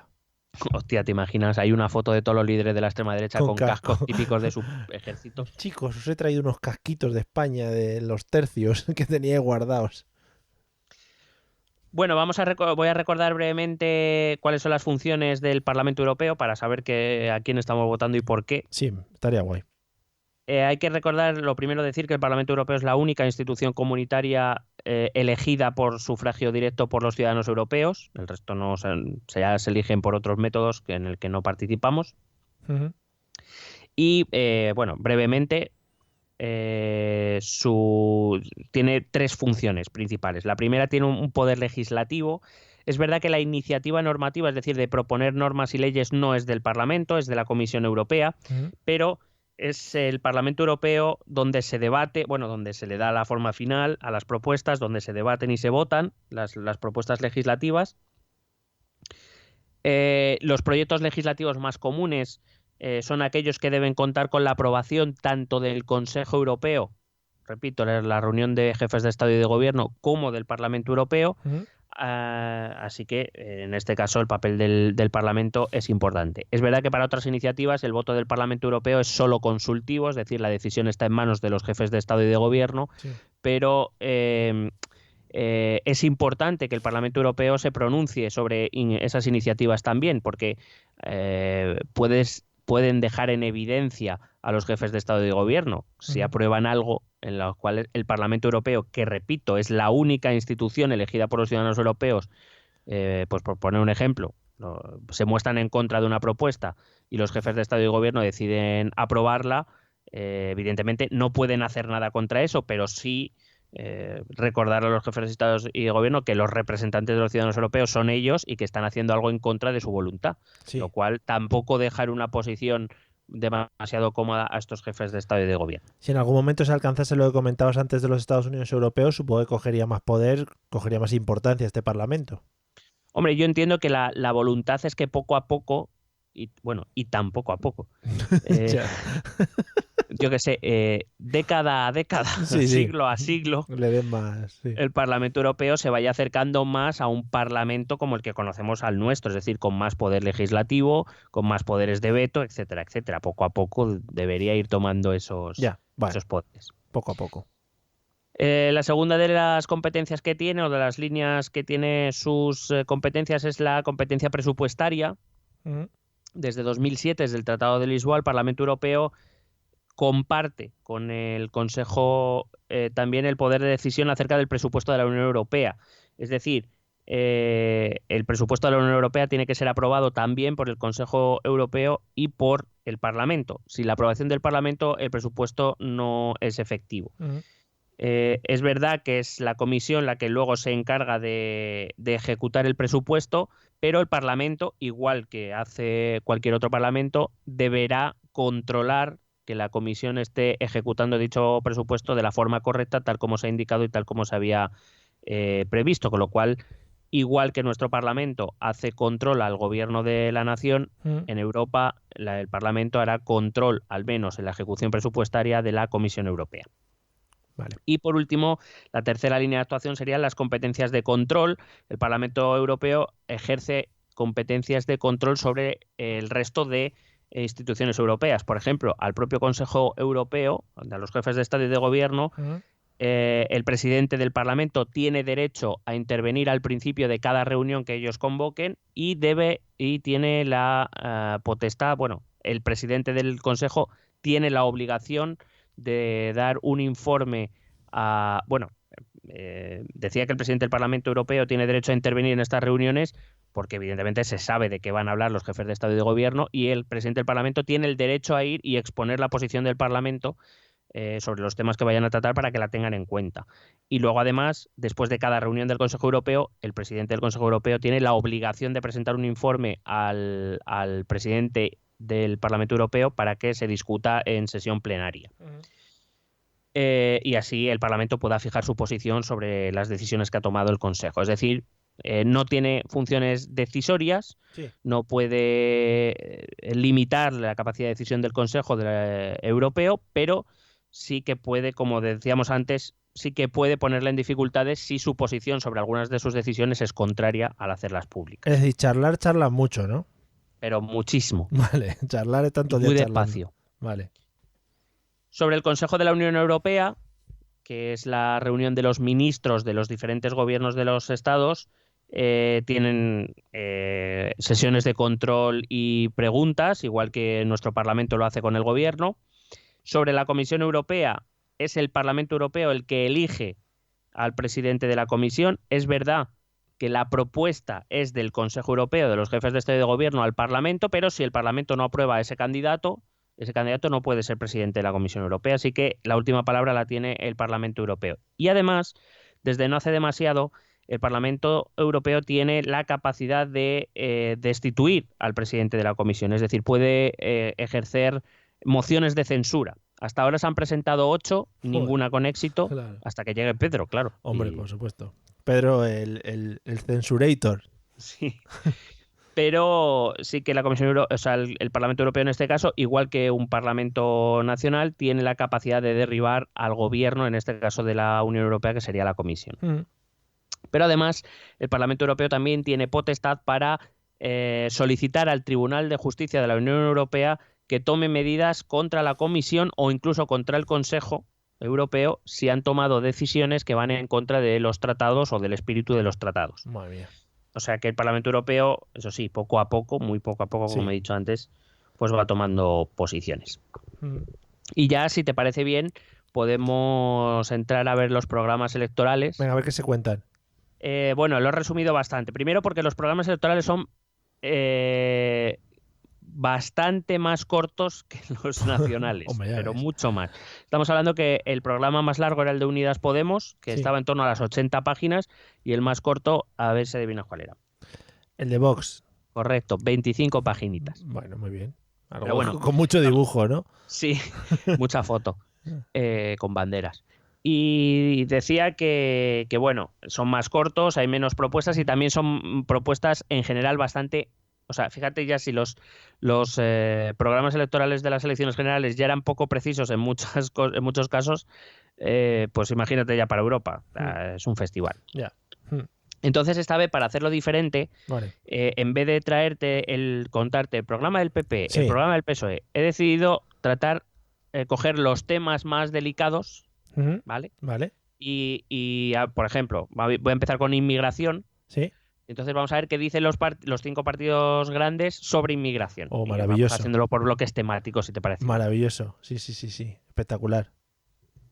Hostia, ¿te imaginas? Hay una foto de todos los líderes de la extrema derecha con cascos típicos de su ejército. Chicos, os he traído unos casquitos de España, de los tercios que tenía guardados. Bueno, voy a recordar brevemente cuáles son las funciones del Parlamento Europeo para saber a quién estamos votando y por qué. Sí, estaría guay. Hay que recordar, lo primero, decir que el Parlamento Europeo es la única institución comunitaria elegida por sufragio directo por los ciudadanos europeos. El resto no se eligen por otros métodos en el que no participamos. Uh-huh. Y, bueno, brevemente, tiene 3 funciones principales. La primera, tiene un poder legislativo. Es verdad que la iniciativa normativa, es decir, de proponer normas y leyes, no es del Parlamento, es de la Comisión Europea, pero es el Parlamento Europeo donde se debate, donde se le da la forma final a las propuestas, donde se debaten y se votan las propuestas legislativas. Los proyectos legislativos más comunes son aquellos que deben contar con la aprobación tanto del Consejo Europeo, repito, la reunión de jefes de Estado y de Gobierno, como del Parlamento Europeo. Uh-huh. Así que, en este caso, el papel del Parlamento es importante. Es verdad que para otras iniciativas el voto del Parlamento Europeo es solo consultivo, es decir, la decisión está en manos de los jefes de Estado y de Gobierno, sí. Pero es importante que el Parlamento Europeo se pronuncie sobre esas iniciativas también, porque pueden dejar en evidencia a los jefes de Estado y de Gobierno si aprueban algo en lo cual el Parlamento Europeo, que repito, es la única institución elegida por los ciudadanos europeos, pues por poner un ejemplo, se muestran en contra de una propuesta y los jefes de Estado y de Gobierno deciden aprobarla, evidentemente no pueden hacer nada contra eso, pero sí recordar a los jefes de Estado y de Gobierno que los representantes de los ciudadanos europeos son ellos y que están haciendo algo en contra de su voluntad, sí. Lo cual tampoco dejar una posición demasiado cómoda a estos jefes de Estado y de Gobierno. Si en algún momento se alcanzase lo que comentabas antes de los Estados Unidos europeos, supongo que cogería más poder, cogería más importancia este Parlamento. Hombre, yo entiendo que la voluntad es que poco a poco, y tan poco a poco, yo qué sé, década a década, sí, siglo a siglo, le den más, sí. El Parlamento Europeo se vaya acercando más a un parlamento como el que conocemos al nuestro, es decir, con más poder legislativo, con más poderes de veto, etcétera, etcétera. Poco a poco debería ir tomando esos poderes. Poco a poco. La segunda de las competencias que tiene, o de las líneas que tiene sus competencias, es la competencia presupuestaria. Desde 2007, desde el Tratado de Lisboa, el Parlamento Europeo comparte con el Consejo también el poder de decisión acerca del presupuesto de la Unión Europea. Es decir, el presupuesto de la Unión Europea tiene que ser aprobado también por el Consejo Europeo y por el Parlamento. Sin la aprobación del Parlamento, el presupuesto no es efectivo. Uh-huh. Es verdad que es la Comisión la que luego se encarga de ejecutar el presupuesto, pero el Parlamento, igual que hace cualquier otro Parlamento, deberá controlar que la Comisión esté ejecutando dicho presupuesto de la forma correcta, tal como se ha indicado y tal como se había previsto, con lo cual, igual que nuestro Parlamento hace control al Gobierno de la Nación, en Europa el Parlamento hará control, al menos en la ejecución presupuestaria, de la Comisión Europea. Vale. Y por último, la tercera línea de actuación serían las competencias de control. El Parlamento Europeo ejerce competencias de control sobre el resto de instituciones europeas. Por ejemplo, al propio Consejo Europeo, a los jefes de Estado y de Gobierno, el presidente del Parlamento tiene derecho a intervenir al principio de cada reunión que ellos convoquen y tiene la potestad, el presidente del Consejo tiene la obligación de dar un informe decía que el presidente del Parlamento Europeo tiene derecho a intervenir en estas reuniones porque evidentemente se sabe de qué van a hablar los jefes de Estado y de Gobierno, y el presidente del Parlamento tiene el derecho a ir y exponer la posición del Parlamento sobre los temas que vayan a tratar para que la tengan en cuenta. Y luego, además, después de cada reunión del Consejo Europeo, el presidente del Consejo Europeo tiene la obligación de presentar un informe al presidente del Parlamento Europeo para que se discuta en sesión plenaria. Y así el Parlamento pueda fijar su posición sobre las decisiones que ha tomado el Consejo. Es decir, no tiene funciones decisorias, sí. No puede limitar la capacidad de decisión del Consejo Europeo, pero sí que puede, como decíamos antes, sí que puede ponerle en dificultades si su posición sobre algunas de sus decisiones es contraria al hacerlas públicas. Es decir, charlar mucho, ¿no? Pero muchísimo. Vale, charlar es tanto muy despacio. Vale. Sobre el Consejo de la Unión Europea, que es la reunión de los ministros de los diferentes gobiernos de los estados, tienen sesiones de control y preguntas, igual que nuestro Parlamento lo hace con el gobierno. Sobre la Comisión Europea, es el Parlamento Europeo el que elige al presidente de la Comisión. Es verdad que la propuesta es del Consejo Europeo, de los jefes de Estado y de Gobierno al Parlamento, pero si el Parlamento no aprueba a ese candidato no puede ser presidente de la Comisión Europea, así que la última palabra la tiene el Parlamento Europeo. Y además, desde no hace demasiado, el Parlamento Europeo tiene la capacidad de destituir al presidente de la Comisión, es decir, puede ejercer mociones de censura. Hasta ahora se han presentado 8, ninguna con éxito, claro. Hasta que llegue Pedro, claro. Hombre, por supuesto. Pedro, el censurator. Sí. Pero sí que la Comisión Europea, o sea, el Parlamento Europeo en este caso, igual que un Parlamento nacional, tiene la capacidad de derribar al gobierno, en este caso de la Unión Europea, que sería la Comisión. Pero además, el Parlamento Europeo también tiene potestad para solicitar al Tribunal de Justicia de la Unión Europea que tome medidas contra la Comisión o incluso contra el Consejo Europeo si han tomado decisiones que van en contra de los tratados o del espíritu de los tratados. Madre mía. O sea que el Parlamento Europeo, eso sí, poco a poco, muy poco a poco, como he dicho antes, pues va tomando posiciones. Y ya, si te parece bien, podemos entrar a ver los programas electorales. Venga, a ver qué se cuentan. Bueno, lo he resumido bastante. Primero porque los programas electorales son bastante más cortos que los nacionales, Hombre, pero mucho más. Estamos hablando que el programa más largo era el de Unidas Podemos, que estaba en torno a las 80 páginas, y el más corto, a ver si adivinas cuál era. El de Vox. Correcto, 25 paginitas. Bueno, muy bien. Pero bueno, con mucho dibujo, ¿no? Sí, mucha foto, con banderas. Y decía que, bueno, son más cortos, hay menos propuestas y también son propuestas en general bastante... O sea, fíjate ya si los programas electorales de las elecciones generales ya eran poco precisos en muchos casos, pues imagínate ya para Europa. Es un festival. Ya. Entonces, esta vez, para hacerlo diferente, vale. En vez de contarte el programa del PP, el programa del PSOE, he decidido coger los temas más delicados, ¿vale? Vale. Y por ejemplo, voy a empezar con inmigración. Sí. Entonces vamos a ver qué dicen los 5 partidos grandes sobre inmigración. Oh, maravilloso. Vamos haciéndolo por bloques temáticos, si te parece. Maravilloso. Sí. Espectacular.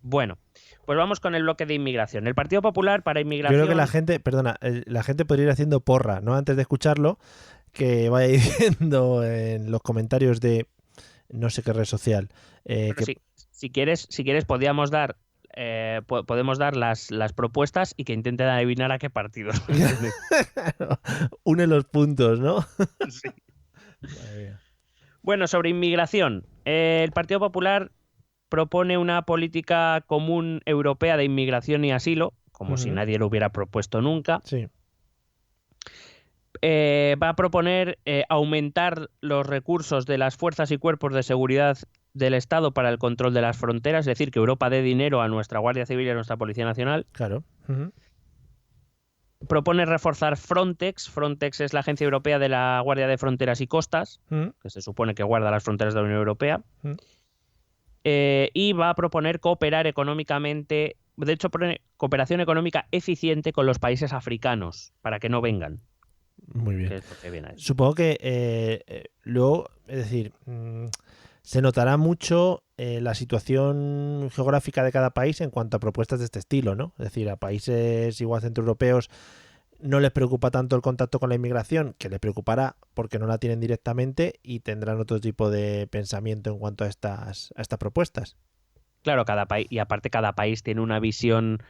Bueno, pues vamos con el bloque de inmigración. El Partido Popular para inmigración... Yo creo que la gente podría ir haciendo porra, ¿no? Antes de escucharlo, que vaya diciendo en los comentarios de no sé qué red social. Si quieres, podemos dar las propuestas y que intenten adivinar a qué partidos. Une los puntos, ¿no? Sí. Bueno, sobre inmigración. El Partido Popular propone una política común europea de inmigración y asilo, como si nadie lo hubiera propuesto nunca. Sí. Va a proponer aumentar los recursos de las fuerzas y cuerpos de seguridad del Estado para el control de las fronteras, es decir, que Europa dé dinero a nuestra Guardia Civil y a nuestra Policía Nacional. Claro. Propone reforzar Frontex. Frontex es la Agencia Europea de la Guardia de Fronteras y Costas, que se supone que guarda las fronteras de la Unión Europea. Y va a proponer cooperar económicamente, de hecho, cooperación económica eficiente con los países africanos, para que no vengan. Muy bien. Supongo que luego, es decir, se notará mucho la situación geográfica de cada país en cuanto a propuestas de este estilo, ¿no? Es decir, a países igual centroeuropeos no les preocupa tanto el contacto con la inmigración, que les preocupará porque no la tienen directamente y tendrán otro tipo de pensamiento en cuanto a estas propuestas. Claro, cada país, y aparte cada país tiene una visión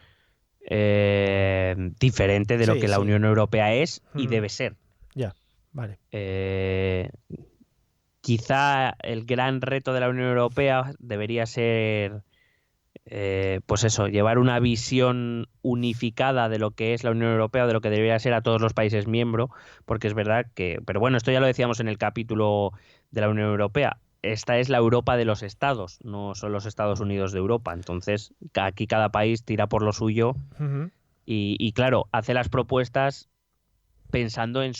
diferente de lo que la Unión Europea es y debe ser. Ya, vale. Quizá el gran reto de la Unión Europea debería ser pues eso, llevar una visión unificada de lo que es la Unión Europea, de lo que debería ser a todos los países miembros, porque es verdad que, pero bueno, esto ya lo decíamos en el capítulo de la Unión Europea, esta es la Europa de los estados, no son los Estados Unidos de Europa, entonces aquí cada país tira por lo suyo y claro, hace las propuestas pensando en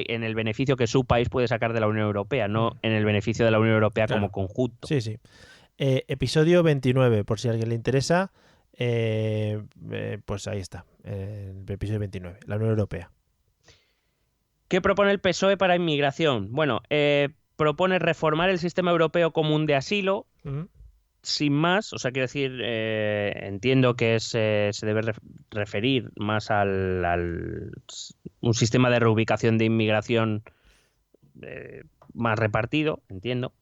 en el beneficio que su país puede sacar de la Unión Europea, no en el beneficio de la Unión Europea como conjunto. Sí, sí. Episodio 29, por si a alguien le interesa, pues ahí está, el episodio 29, la Unión Europea. ¿Qué propone el PSOE para inmigración? Bueno, propone reformar el sistema europeo común de asilo, sin más, o sea, quiero decir, entiendo que se debe referir más al un sistema de reubicación de inmigración más repartido, entiendo.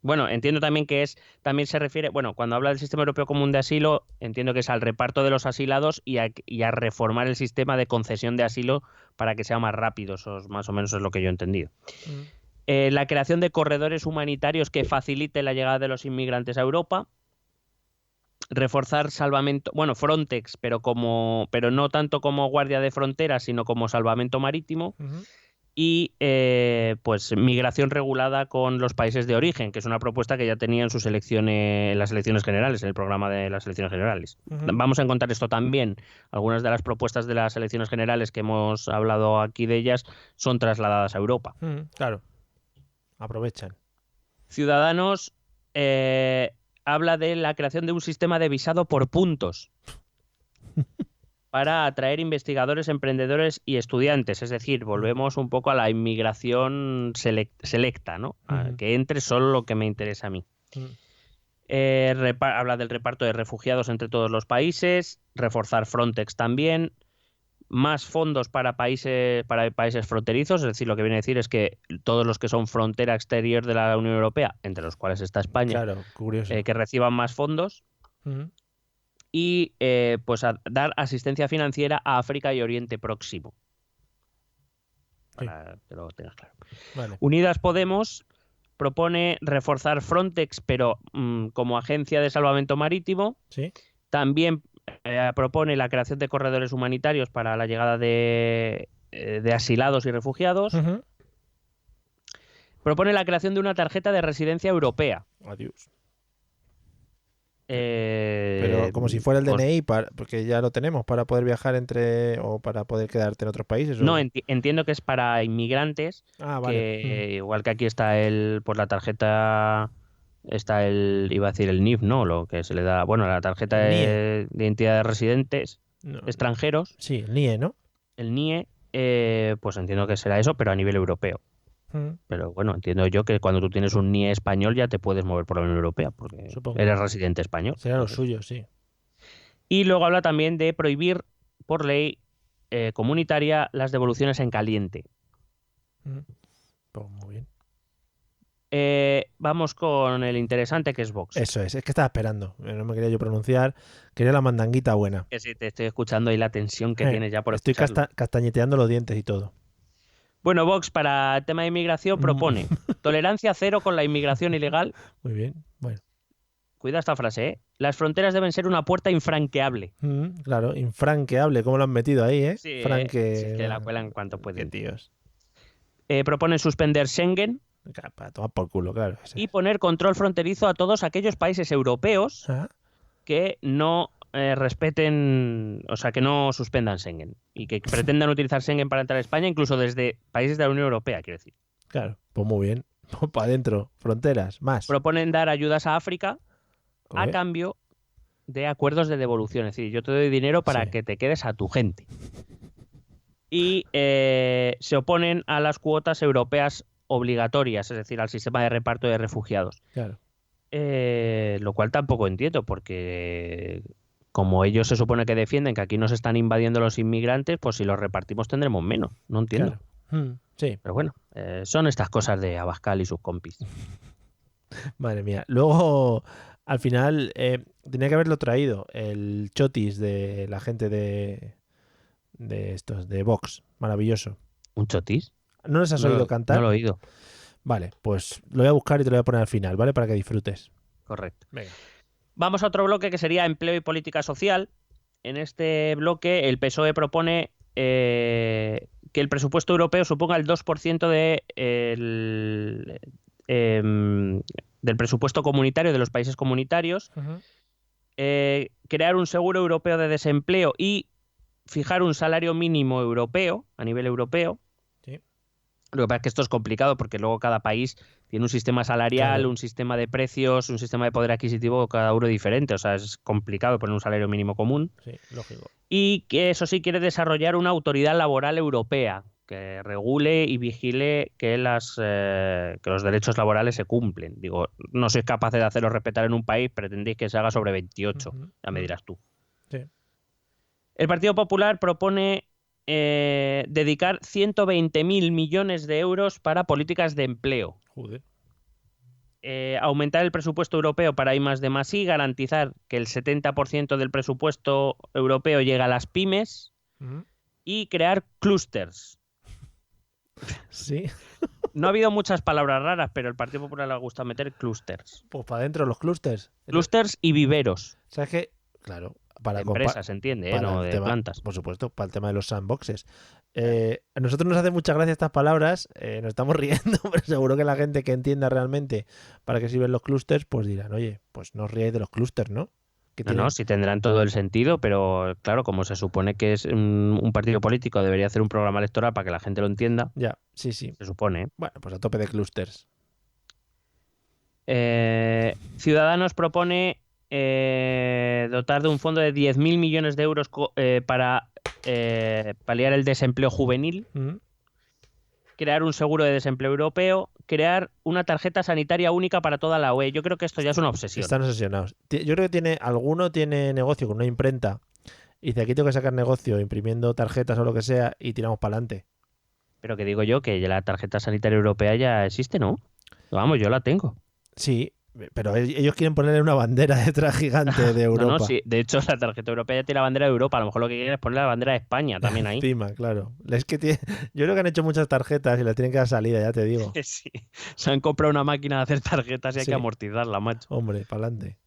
Bueno, entiendo también que también se refiere, bueno, cuando habla del sistema europeo común de asilo, entiendo que es al reparto de los asilados y a reformar el sistema de concesión de asilo para que sea más rápido, eso más o menos es lo que yo he entendido. La creación de corredores humanitarios que facilite la llegada de los inmigrantes a Europa. Reforzar salvamento, bueno, Frontex, pero no tanto como guardia de fronteras, sino como salvamento marítimo. Y pues migración regulada con los países de origen, que es una propuesta que ya tenía en las elecciones generales, en el programa de las elecciones generales. Vamos a encontrar esto también. Algunas de las propuestas de las elecciones generales que hemos hablado aquí de ellas son trasladadas a Europa. Claro, aprovechan. Ciudadanos habla de la creación de un sistema de visado por puntos para atraer investigadores, emprendedores y estudiantes. Es decir, volvemos un poco a la inmigración selecta, ¿no? Que entre solo lo que me interesa a mí. Habla del reparto de refugiados entre todos los países, reforzar Frontex también, más fondos para países fronterizos, es decir, lo que viene a decir es que todos los que son frontera exterior de la Unión Europea, entre los cuales está España, claro, curioso. Que reciban más fondos. Y pues a dar asistencia financiera a África y Oriente Próximo. Para que lo tengas claro. Vale. Unidas Podemos propone reforzar Frontex, pero como agencia de salvamento marítimo. Sí. También propone la creación de corredores humanitarios para la llegada de asilados y refugiados. Propone la creación de una tarjeta de residencia europea. Adiós. Pero como si fuera el DNI, porque ya lo tenemos para poder viajar o para poder quedarte en otros países. No, entiendo que es para inmigrantes. Vale. Igual que aquí está por la tarjeta, está iba a decir el NIF, ¿no? Lo que se le da, bueno, la tarjeta de identidad de residentes extranjeros. Sí, el NIE, ¿no? El NIE, pues entiendo que será eso, pero a nivel europeo. Pero bueno, entiendo yo que cuando tú tienes un NIE español ya te puedes mover por la Unión Europea, porque eres residente español. Será lo suyo, sí. Y luego habla también de prohibir por ley comunitaria las devoluciones en caliente. Pues muy bien. Vamos con el interesante que es Vox. Eso es que estaba esperando. No me quería yo pronunciar. Quería la mandanguita buena. Que sí, te estoy escuchando y la tensión que tienes ya por estoy castañeteando los dientes y todo. Bueno, Vox para el tema de inmigración propone tolerancia cero con la inmigración ilegal. Muy bien, bueno. Cuida esta frase, ¿eh? Las fronteras deben ser una puerta infranqueable. Claro, infranqueable, ¿cómo lo han metido ahí, eh? Sí, sí, que la cuelan cuanto pueden. Qué tíos. Proponen suspender Schengen. Para tomar por culo, claro. Y poner control fronterizo a todos aquellos países europeos que no respeten, o sea, que no suspendan Schengen y que pretendan utilizar Schengen para entrar a España, incluso desde países de la Unión Europea, quiero decir. Claro, pues muy bien. Para adentro, fronteras, más. Proponen dar ayudas a África a cambio de acuerdos de devolución. Es decir, yo te doy dinero para que te quedes a tu gente. Y se oponen a las cuotas europeas obligatorias, es decir, al sistema de reparto de refugiados. Claro. Lo cual tampoco entiendo, porque como ellos se supone que defienden que aquí nos están invadiendo los inmigrantes, pues si los repartimos tendremos menos. No entiendo. Claro. Sí. Pero bueno, son estas cosas de Abascal y sus compis. Madre mía. Luego, al final, tenía que haberlo traído el chotis de la gente de estos, de Vox. Maravilloso. ¿Un chotis? ¿No les has oído cantar? No lo he oído. Vale, pues lo voy a buscar y te lo voy a poner al final, ¿vale? Para que disfrutes. Correcto. Venga. Vamos a otro bloque que sería empleo y política social. En este bloque el PSOE propone que el presupuesto europeo suponga el 2% del presupuesto comunitario de los países comunitarios, crear un seguro europeo de desempleo y fijar un salario mínimo europeo, a nivel europeo. Sí. Lo que pasa es que esto es complicado porque luego cada país tiene un sistema salarial, claro, un sistema de precios, un sistema de poder adquisitivo, cada uno diferente. O sea, es complicado poner un salario mínimo común. Sí, lógico. Y que eso sí quiere desarrollar una autoridad laboral europea que regule y vigile que los derechos laborales se cumplen. Digo, no sois capaces de hacerlo respetar en un país, pretendéis que se haga sobre 28, ya me dirás tú. Sí. El Partido Popular propone dedicar 120.000 millones de euros para políticas de empleo. Joder. Aumentar el presupuesto europeo para I+D+I, garantizar que el 70% del presupuesto europeo llegue a las pymes y crear clústers. Sí. No ha habido muchas palabras raras, pero al Partido Popular le gusta meter clústers. Pues para adentro los clústers. Clústers y viveros. ¿Sabes qué? Claro. Para de empresas, se entiende, no de tema, plantas. Por supuesto, para el tema de los sandboxes. A nosotros nos hacen mucha gracia estas palabras, nos estamos riendo, pero seguro que la gente que entienda realmente para qué sirven los clústers, pues dirán, oye, pues no os riáis de los clústers, ¿no? No, sí tendrán todo el sentido, pero claro, como se supone que es un partido político, debería hacer un programa electoral para que la gente lo entienda. Ya, sí. Se supone. Bueno, pues a tope de clústers. Ciudadanos propone dotar de un fondo de 10.000 millones de euros para paliar el desempleo juvenil, crear un seguro de desempleo europeo, crear una tarjeta sanitaria única para toda la UE. Yo creo que esto ya es una obsesión. Están obsesionados. Yo creo que alguno tiene negocio con una imprenta y dice, aquí tengo que sacar negocio imprimiendo tarjetas o lo que sea y tiramos para adelante. Pero que digo yo que ya la tarjeta sanitaria europea ya existe, ¿no? Vamos, yo la tengo. Sí, pero ellos quieren ponerle una bandera detrás gigante de Europa. No, sí. De hecho, la tarjeta europea ya tiene la bandera de Europa. A lo mejor lo que quieren es poner la bandera de España también ahí. Encima, claro. Es que yo creo que han hecho muchas tarjetas y las tienen que dar salida, ya te digo. Sí. Se han comprado una máquina de hacer tarjetas y hay que amortizarla, macho. Hombre, para adelante.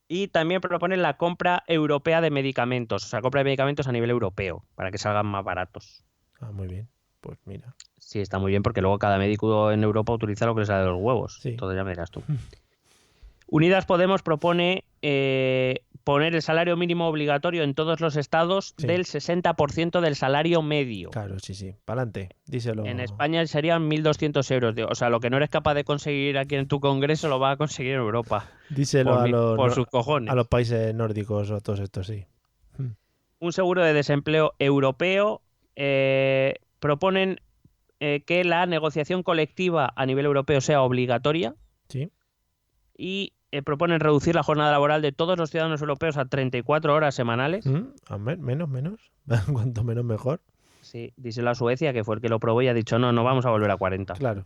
Y también proponen la compra europea de medicamentos. O sea, compra de medicamentos a nivel europeo, para que salgan más baratos. Ah, muy bien. Pues mira. Sí, está muy bien, porque luego cada médico en Europa utiliza lo que le sale de los huevos. Sí. Entonces ya me dirás tú. Unidas Podemos propone poner el salario mínimo obligatorio en todos los estados del 60% del salario medio. Claro, sí. Para adelante, díselo. En España serían 1.200 euros. O sea, lo que no eres capaz de conseguir aquí en tu congreso lo vas a conseguir en Europa. Díselo por sus cojones. A los países nórdicos o todos estos, sí. Un seguro de desempleo europeo. Proponen que la negociación colectiva a nivel europeo sea obligatoria. Sí. Y proponen reducir la jornada laboral de todos los ciudadanos europeos a 34 horas semanales. Menos. Cuanto menos mejor. Sí, díselo a Suecia, que fue el que lo probó y ha dicho, no vamos a volver a 40. Claro.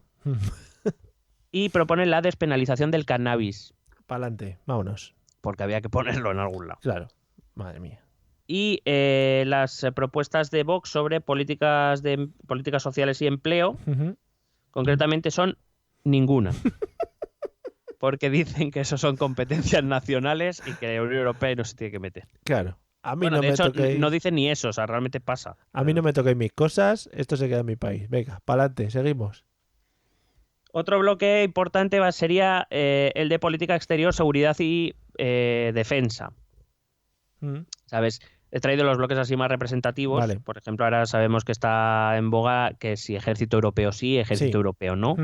Y proponen la despenalización del cannabis. Para adelante, vámonos. Porque había que ponerlo en algún lado. Claro, madre mía. Y las propuestas de Vox sobre políticas sociales y empleo, concretamente son ninguna. Porque dicen que eso son competencias nacionales y que la Unión Europea no se tiene que meter. Claro. A mí no me toquéis. No dicen ni eso, o sea, realmente pasa. A mí no me toquéis mis cosas, esto se queda en mi país. Venga, para adelante, seguimos. Otro bloque importante sería el de política exterior, seguridad y defensa. ¿Sabes? He traído los bloques así más representativos. Vale. Por ejemplo, ahora sabemos que está en boga que si ejército europeo sí, ejército europeo no.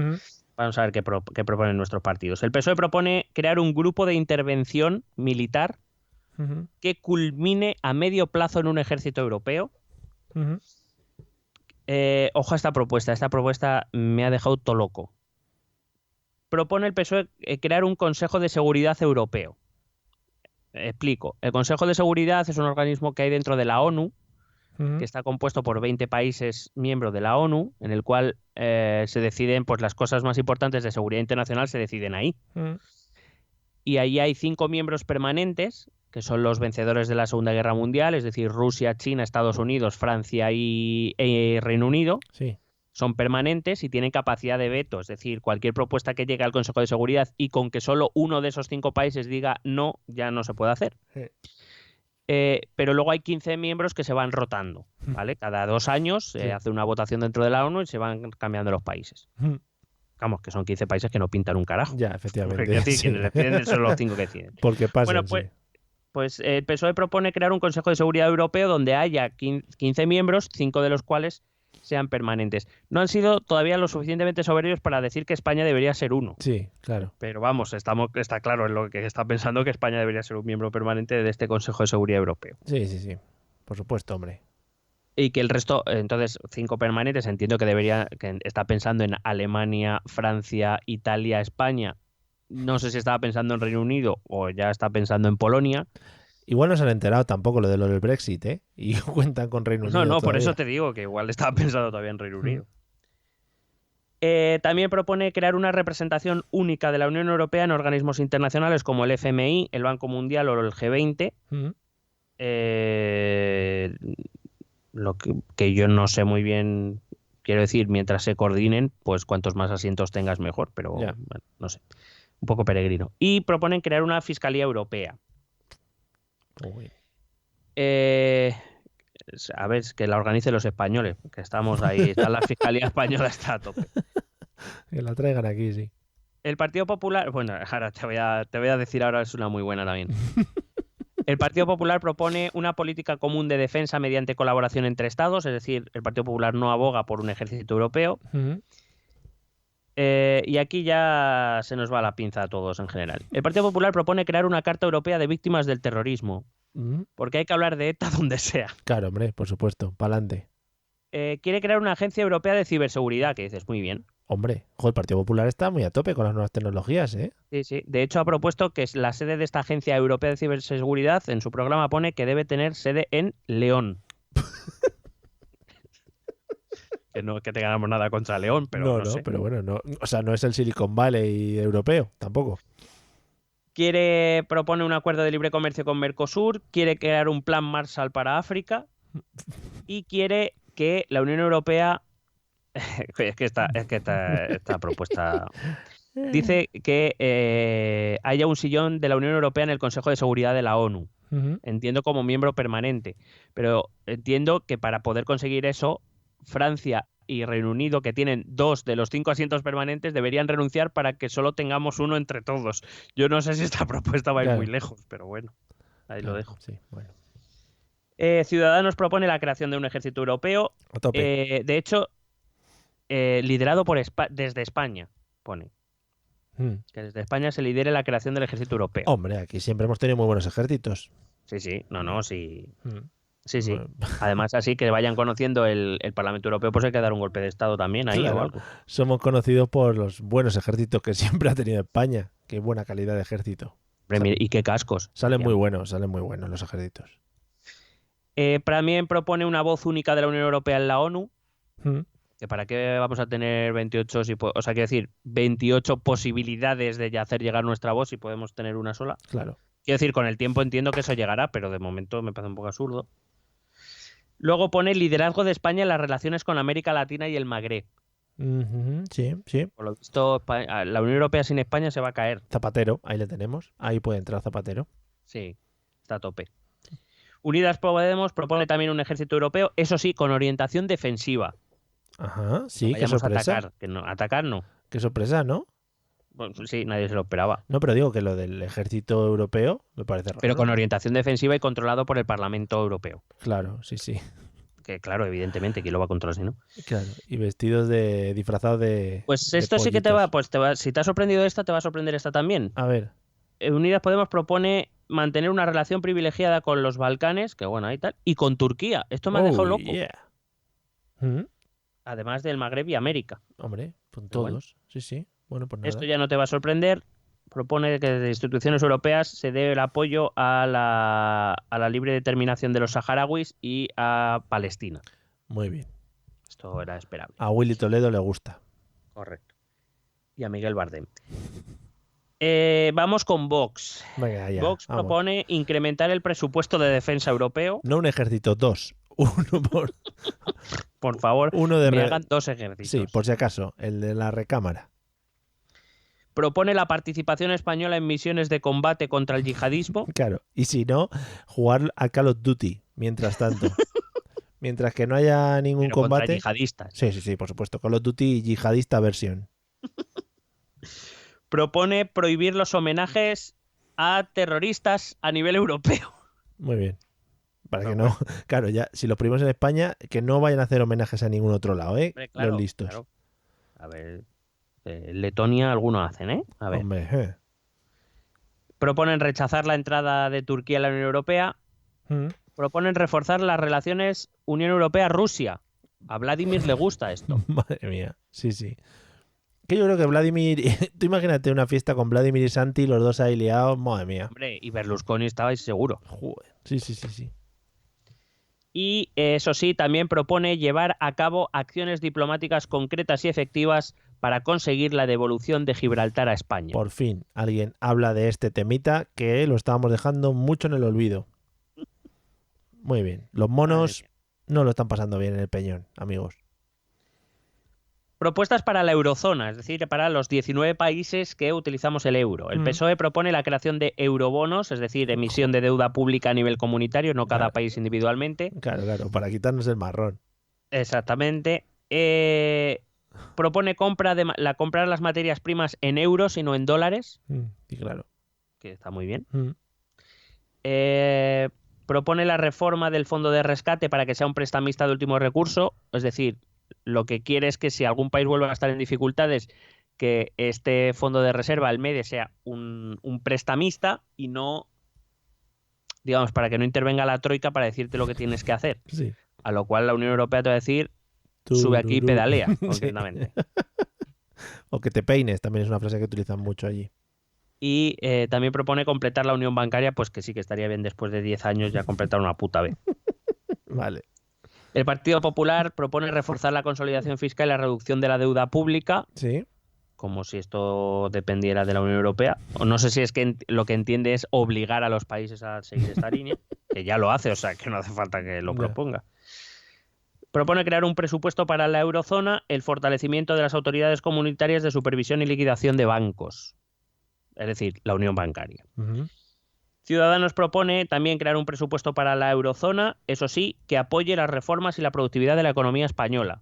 Vamos a ver qué proponen nuestros partidos. El PSOE propone crear un grupo de intervención militar que culmine a medio plazo en un ejército europeo. Ojo a esta propuesta. Esta propuesta me ha dejado todo loco. Propone el PSOE crear un Consejo de Seguridad Europeo. Explico. El Consejo de Seguridad es un organismo que hay dentro de la ONU, que está compuesto por 20 países miembros de la ONU, en el cual se deciden, pues las cosas más importantes de seguridad internacional se deciden ahí. Y ahí hay 5 miembros permanentes, que son los vencedores de la Segunda Guerra Mundial, es decir, Rusia, China, Estados Unidos, Francia y Reino Unido. Sí. Son permanentes y tienen capacidad de veto, es decir, cualquier propuesta que llegue al Consejo de Seguridad y con que solo uno de esos 5 países diga no, ya no se puede hacer. Sí. Pero luego hay 15 miembros que se van rotando, ¿vale? Cada 2 años se hace una votación dentro de la ONU y se van cambiando los países. Vamos, que son 15 países que no pintan un carajo. Ya, efectivamente. Porque quienes deciden son los 5 que deciden. Porque pasa. Bueno, pues el PSOE propone crear un Consejo de Seguridad Europeo donde haya 15 miembros, 5 de los cuales sean permanentes. No han sido todavía lo suficientemente soberbios para decir que España debería ser uno. Sí, claro. Pero vamos, está claro en lo que está pensando que España debería ser un miembro permanente de este Consejo de Seguridad Europeo. Sí. Por supuesto, hombre. Y que el resto, entonces 5 permanentes, entiendo que está pensando en Alemania, Francia, Italia, España. No sé si estaba pensando en Reino Unido o ya está pensando en Polonia. Igual no se han enterado tampoco lo del Brexit, ¿eh? Y cuentan con Reino Unido No, todavía. por eso te digo que igual estaba pensando todavía en Reino Unido. También propone crear una representación única de la Unión Europea en organismos internacionales como el FMI, el Banco Mundial o el G20. Lo que yo no sé muy bien, quiero decir, mientras se coordinen, pues cuantos más asientos tengas mejor, pero bueno, no sé, un poco peregrino. Y proponen crear una Fiscalía Europea. A ver, que la organicen los españoles, que estamos ahí, está la Fiscalía Española, está a tope. Que la traigan aquí, sí. El Partido Popular, bueno, ahora te voy a decir, ahora es una muy buena también. El Partido Popular propone una política común de defensa mediante colaboración entre estados, es decir, el Partido Popular no aboga por un ejército europeo. Y aquí ya se nos va la pinza a todos en general. El Partido Popular propone crear una Carta Europea de Víctimas del Terrorismo, porque hay que hablar de ETA donde sea. Claro, hombre, por supuesto, pa'lante. Quiere crear una Agencia Europea de Ciberseguridad, que dices, muy bien. Hombre, el Partido Popular está muy a tope con las nuevas tecnologías, ¿eh? Sí, sí. De hecho, ha propuesto que la sede de esta Agencia Europea de Ciberseguridad, en su programa pone que debe tener sede en León. Que no que tengamos nada contra León, pero no sé. Pero bueno, no, o sea, no es el Silicon Valley europeo, tampoco. Propone un acuerdo de libre comercio con Mercosur, quiere crear un plan Marshall para África y quiere que la Unión Europea... es que esta propuesta... Dice que haya un sillón de la Unión Europea en el Consejo de Seguridad de la ONU. Entiendo como miembro permanente, pero entiendo que para poder conseguir eso, Francia y Reino Unido, que tienen 2 de los 5 asientos permanentes, deberían renunciar para que solo tengamos uno entre todos. Yo no sé si esta propuesta va a ir muy lejos, pero bueno, ahí lo dejo. Sí, bueno. Ciudadanos propone la creación de un ejército europeo. A tope. De hecho, liderado desde España, pone. Que desde España se lidere la creación del ejército europeo. Hombre, aquí siempre hemos tenido muy buenos ejércitos. Sí. Sí. Además, así que vayan conociendo el Parlamento Europeo, pues hay que dar un golpe de Estado también ahí o algo. Somos conocidos por los buenos ejércitos que siempre ha tenido España. Qué buena calidad de ejército. Y qué cascos. Salen muy buenos los ejércitos. También propone una voz única de la Unión Europea en la ONU. Que para qué vamos a tener 28, o sea, quiero decir, 28 posibilidades de hacer llegar nuestra voz si podemos tener una sola. Claro. Quiero decir, con el tiempo entiendo que eso llegará, pero de momento me parece un poco absurdo. Luego pone liderazgo de España en las relaciones con América Latina y el Magreb. Sí. Por lo visto, la Unión Europea sin España se va a caer. Zapatero, ahí le tenemos. Ahí puede entrar Zapatero. Sí, está a tope. Unidas Podemos propone también un ejército europeo, eso sí, con orientación defensiva. Ajá, sí, qué sorpresa. Atacar no. Qué sorpresa, ¿no? Bueno, sí, nadie se lo esperaba. No, pero digo que lo del ejército europeo me parece raro. Pero con orientación defensiva y controlado por el Parlamento Europeo. Claro, sí. Que claro, evidentemente, ¿quién lo va a controlar si no? Claro, y disfrazados de... Pues esto sí que te va, si te ha sorprendido esta, te va a sorprender esta también. A ver. Unidas Podemos propone mantener una relación privilegiada con los Balcanes, que bueno, ahí tal, y con Turquía. Esto me ha dejado loco. Además del Magreb y América. Hombre, con todos. Bueno. Sí. Bueno, pues nada. Esto ya no te va a sorprender. Propone que desde instituciones europeas se dé el apoyo a la libre determinación de los saharauis y a Palestina. Muy bien. Esto era esperable. A Willy Toledo le gusta. Correcto. Y a Miguel Bardem. Vamos con Vox. Venga, ya, Vox propone incrementar el presupuesto de defensa europeo. No un ejército, 2. Uno por... Por favor, me hagan 2 ejércitos. Sí, por si acaso, el de la recámara. Propone la participación española en misiones de combate contra el yihadismo. Claro, y si no, jugar a Call of Duty, mientras tanto. Mientras que no haya ningún combate. Contra yihadistas. Sí, por supuesto. Call of Duty yihadista versión. Propone prohibir los homenajes a terroristas a nivel europeo. Muy bien. Para que no. Claro, ya, si los prohibimos en España, que no vayan a hacer homenajes a ningún otro lado, ¿eh? Claro, los listos. Claro. A ver. Letonia algunos hacen, ¿eh? A ver. Hombre, Proponen rechazar la entrada de Turquía a la Unión Europea. Proponen reforzar las relaciones Unión Europea-Rusia. A Vladimir le gusta esto. Madre mía, sí, sí. Que yo creo que Vladimir... Tú imagínate una fiesta con Vladimir y Santi, los dos ahí liados, madre mía. Hombre, y Berlusconi estabais seguro. Joder. Sí, sí, sí, sí. Y eso sí, también propone llevar a cabo acciones diplomáticas concretas y efectivas para conseguir la devolución de Gibraltar a España. Por fin, alguien habla de este temita que lo estábamos dejando mucho en el olvido. Muy bien. Los monos no lo están pasando bien en el Peñón, amigos. Propuestas para la eurozona, es decir, para los 19 países que utilizamos el euro. El PSOE propone la creación de eurobonos, es decir, emisión de deuda pública a nivel comunitario, no cada país individualmente. Claro, para quitarnos el marrón. Exactamente. Propone comprar las materias primas en euros y no en dólares. Sí, claro. Que está muy bien. Propone la reforma del fondo de rescate para que sea un prestamista de último recurso, es decir, lo que quiere es que si algún país vuelve a estar en dificultades, que este fondo de reserva, el MEDE, sea un prestamista y no, digamos, para que no intervenga la troika para decirte lo que tienes que hacer. Sí. A lo cual la Unión Europea te va a decir, sube aquí y pedalea, concretamente. O que te peines, también es una frase que utilizan mucho allí. Y también propone completar la unión bancaria, pues que sí que estaría bien después de 10 años ya completar una puta vez. Vale. El Partido Popular propone reforzar la consolidación fiscal y la reducción de la deuda pública. Sí. Como si esto dependiera de la Unión Europea. O no sé si es que lo que entiende es obligar a los países a seguir esta línea, que ya lo hace, o sea que no hace falta que lo proponga. Propone crear un presupuesto para la eurozona, el fortalecimiento de las autoridades comunitarias de supervisión y liquidación de bancos. Es decir, la unión bancaria. Ciudadanos propone también crear un presupuesto para la eurozona, eso sí, que apoye las reformas y la productividad de la economía española.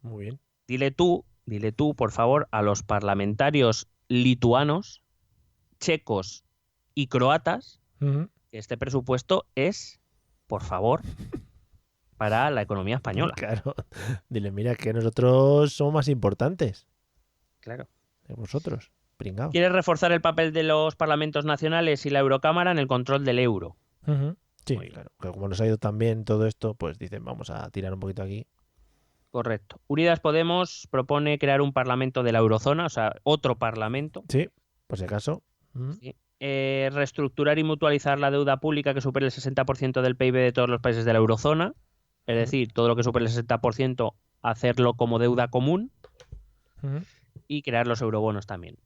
Muy bien. Dile tú, por favor, a los parlamentarios lituanos, checos y croatas que este presupuesto es, por favor, para la economía española. Claro. Dile, mira, que nosotros somos más importantes. Claro. Que vosotros. Pringaos. Quiere reforzar el papel de los parlamentos nacionales y la Eurocámara en el control del euro. Sí, claro. Que como nos ha ido tan bien todo esto, pues dicen, vamos a tirar un poquito aquí. Correcto. Unidas Podemos propone crear un parlamento de la eurozona, o sea, otro parlamento. Sí, por si acaso. Sí. Reestructurar y mutualizar la deuda pública que supere el 60% del PIB de todos los países de la eurozona. Es decir, todo lo que supere el 60%, hacerlo como deuda común. Y crear los eurobonos también.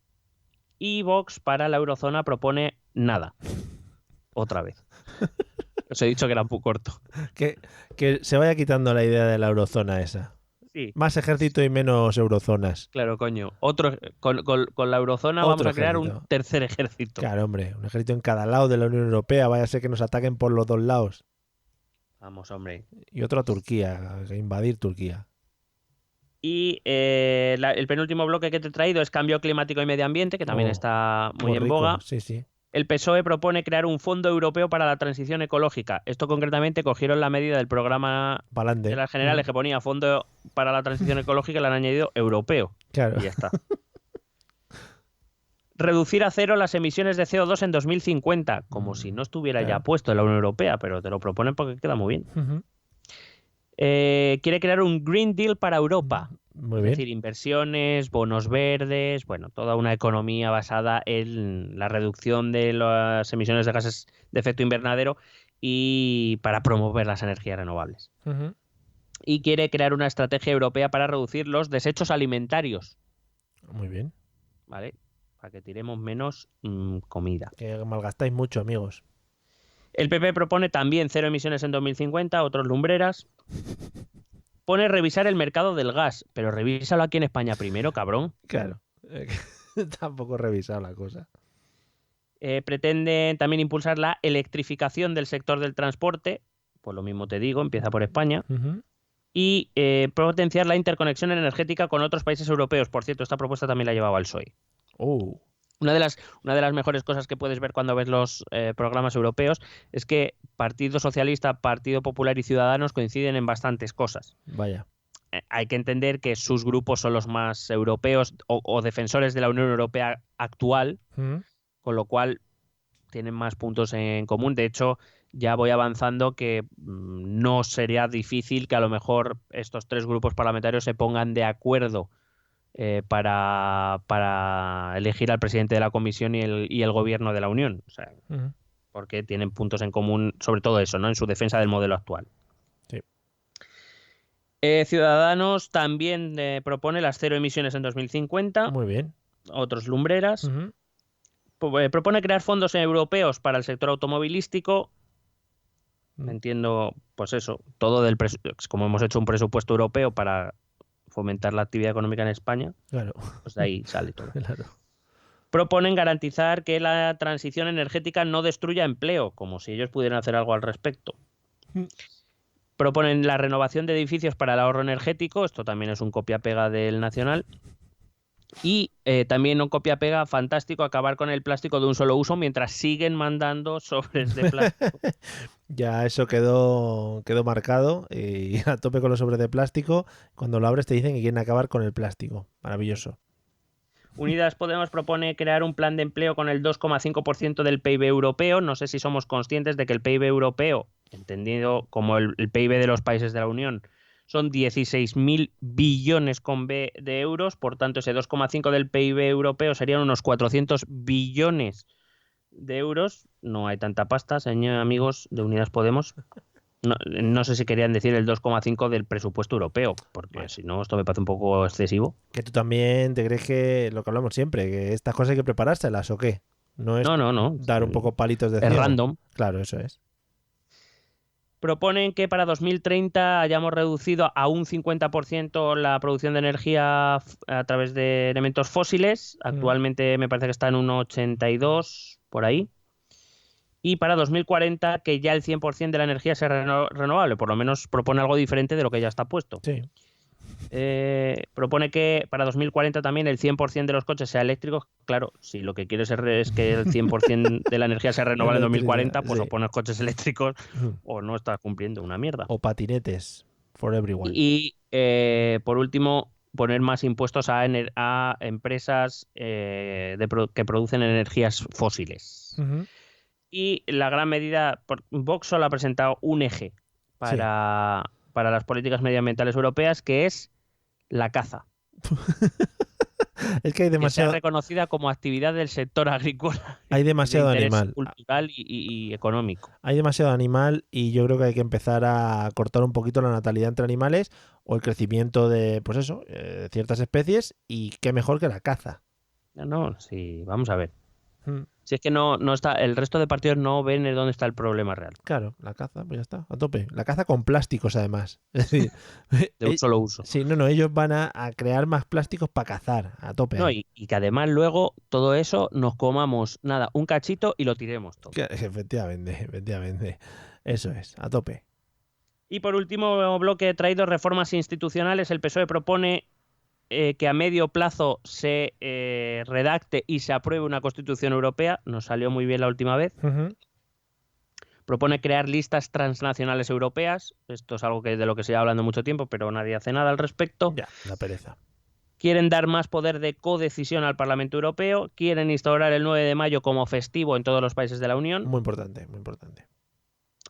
Y Vox para la eurozona propone nada. Otra vez. Os he dicho que era un poco corto. Que se vaya quitando la idea de la eurozona esa. Sí. Más ejército y menos eurozonas. Claro, coño. Con la eurozona vamos a crear un tercer ejército. Claro, hombre. Un ejército en cada lado de la Unión Europea. Vaya a ser que nos ataquen por los dos lados. Vamos, hombre. Y otro a Turquía. A invadir Turquía. Y el penúltimo bloque que te he traído es cambio climático y medio ambiente, que también está muy en boga. Sí, sí. El PSOE propone crear un fondo europeo para la transición ecológica. Esto concretamente cogieron la medida del programa de las generales que ponía fondo para la transición ecológica y le han añadido europeo. Claro. Y ya está. Reducir a cero las emisiones de CO2 en 2050, como si no estuviera ya puesto en la Unión Europea, pero te lo proponen porque queda muy bien. Quiere crear un Green Deal para Europa. Muy bien. Es decir, inversiones, bonos verdes, bueno, toda una economía basada en la reducción de las emisiones de gases de efecto invernadero y para promover las energías renovables. Y quiere crear una estrategia europea para reducir los desechos alimentarios. Muy bien. ¿Vale? Para que tiremos menos comida. Que malgastáis mucho, amigos. El PP propone también cero emisiones en 2050, otros lumbreras. Pone revisar el mercado del gas, pero revísalo aquí en España primero, cabrón. Claro. Tampoco he revisado la cosa. Pretende también impulsar la electrificación del sector del transporte, pues lo mismo te digo, empieza por España. Y potenciar la interconexión energética con otros países europeos. Por cierto, esta propuesta también la llevaba el PSOE. Una de las mejores cosas que puedes ver cuando ves los programas europeos es que Partido Socialista, Partido Popular y Ciudadanos coinciden en bastantes cosas. Vaya. Hay que entender que sus grupos son los más europeos o defensores de la Unión Europea actual, con lo cual tienen más puntos en común. De hecho, ya voy avanzando que no sería difícil que a lo mejor estos 3 grupos parlamentarios se pongan de acuerdo para elegir al presidente de la Comisión y el gobierno de la Unión. O sea, porque tienen puntos en común, sobre todo eso, ¿no? En su defensa del modelo actual. Sí. Ciudadanos también propone las 0 emisiones en 2050. Muy bien. Otros lumbreras. Propone crear fondos europeos para el sector automovilístico. Entiendo, pues eso, todo como hemos hecho un presupuesto europeo para fomentar la actividad económica en España, claro, pues de ahí sale todo. Claro. Proponen garantizar que la transición energética no destruya empleo, como si ellos pudieran hacer algo al respecto. Proponen la renovación de edificios para el ahorro energético, esto también es un copia-pega del Nacional. Y también un copia-pega fantástico, acabar con el plástico de un solo uso mientras siguen mandando sobres de plástico. Ya eso quedó marcado y a tope con los sobres de plástico. Cuando lo abres te dicen que quieren acabar con el plástico. Maravilloso. Unidas Podemos propone crear un plan de empleo con el 2,5% del PIB europeo. No sé si somos conscientes de que el PIB europeo, entendido como el PIB de los países de la Unión, son 16.000 billones con B de euros. Por tanto, ese 2,5 del PIB europeo serían unos 400 billones de euros. No hay tanta pasta, señor amigos de Unidas Podemos. No sé si querían decir el 2,5 del presupuesto europeo, porque si no, esto me parece un poco excesivo. Que tú también te crees que, lo que hablamos siempre, que estas cosas hay que preparárselas, ¿o qué? No es dar un poco palitos de cielo. Es random. Claro, eso es. Proponen que para 2030 hayamos reducido a un 50% la producción de energía a través de elementos fósiles. Actualmente me parece que está en un 82%, por ahí. Y para 2040 que ya el 100% de la energía sea renovable. Por lo menos propone algo diferente de lo que ya está puesto. Sí. Propone que para 2040 también el 100% de los coches sea eléctricos. Claro, si lo que quieres es que el 100% de la energía sea renovable en 2040, pues o pones coches eléctricos o no estás cumpliendo una mierda. O patinetes for everyone. Y por último, poner más impuestos a empresas que producen energías fósiles. Y la gran medida, Vox solo ha presentado un eje para las políticas medioambientales europeas, que es la caza. Es que hay demasiado... Que sea reconocida como actividad del sector agrícola. Hay demasiado de animal. Cultural y económico. Hay demasiado animal y yo creo que hay que empezar a cortar un poquito la natalidad entre animales o el crecimiento de, pues eso, ciertas especies, y qué mejor que la caza. No, sí, vamos a ver. Si es que no está, el resto de partidos no ven dónde está el problema real. Claro, la caza, pues ya está, a tope. La caza con plásticos, además. De un solo uso. Sí, ellos van a crear más plásticos para cazar, a tope. No, y que además luego todo eso nos comamos, un cachito y lo tiremos todo. Efectivamente. Eso es, a tope. Y por último bloque traído, reformas institucionales. El PSOE propone que a medio plazo se redacte y se apruebe una Constitución Europea. Nos salió muy bien la última vez. Propone crear listas transnacionales europeas. Esto es algo de lo que se lleva hablando mucho tiempo, pero nadie hace nada al respecto. Ya, la pereza. Quieren dar más poder de codecisión al Parlamento Europeo. Quieren instaurar el 9 de mayo como festivo en todos los países de la Unión. Muy importante, muy importante.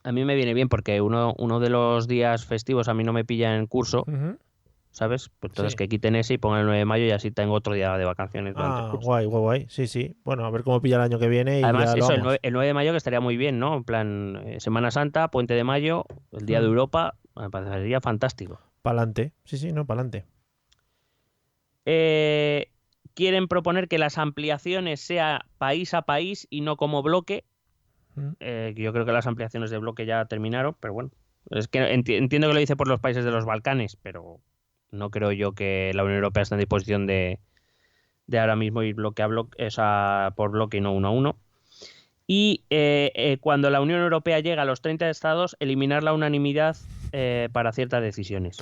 A mí me viene bien porque uno de los días festivos a mí no me pilla en curso. ¿Sabes? Pues entonces que quiten ese y pongan el 9 de mayo y así tengo otro día de vacaciones durante el curso. Guay. Sí. Bueno, a ver cómo pilla el año que viene. Y además, ya el 9 de mayo que estaría muy bien, ¿no? En plan, Semana Santa, Puente de Mayo, el Día de Europa, me parecería fantástico. Pa'lante. Pa'lante. Quieren proponer que las ampliaciones sea país a país y no como bloque. Yo creo que las ampliaciones de bloque ya terminaron, pero bueno. Es que entiendo que lo dice por los países de los Balcanes, pero no creo yo que la Unión Europea esté en disposición de ahora mismo ir bloque a bloque, por bloque y no uno a uno. Y cuando la Unión Europea llega a los 30 estados, eliminar la unanimidad para ciertas decisiones.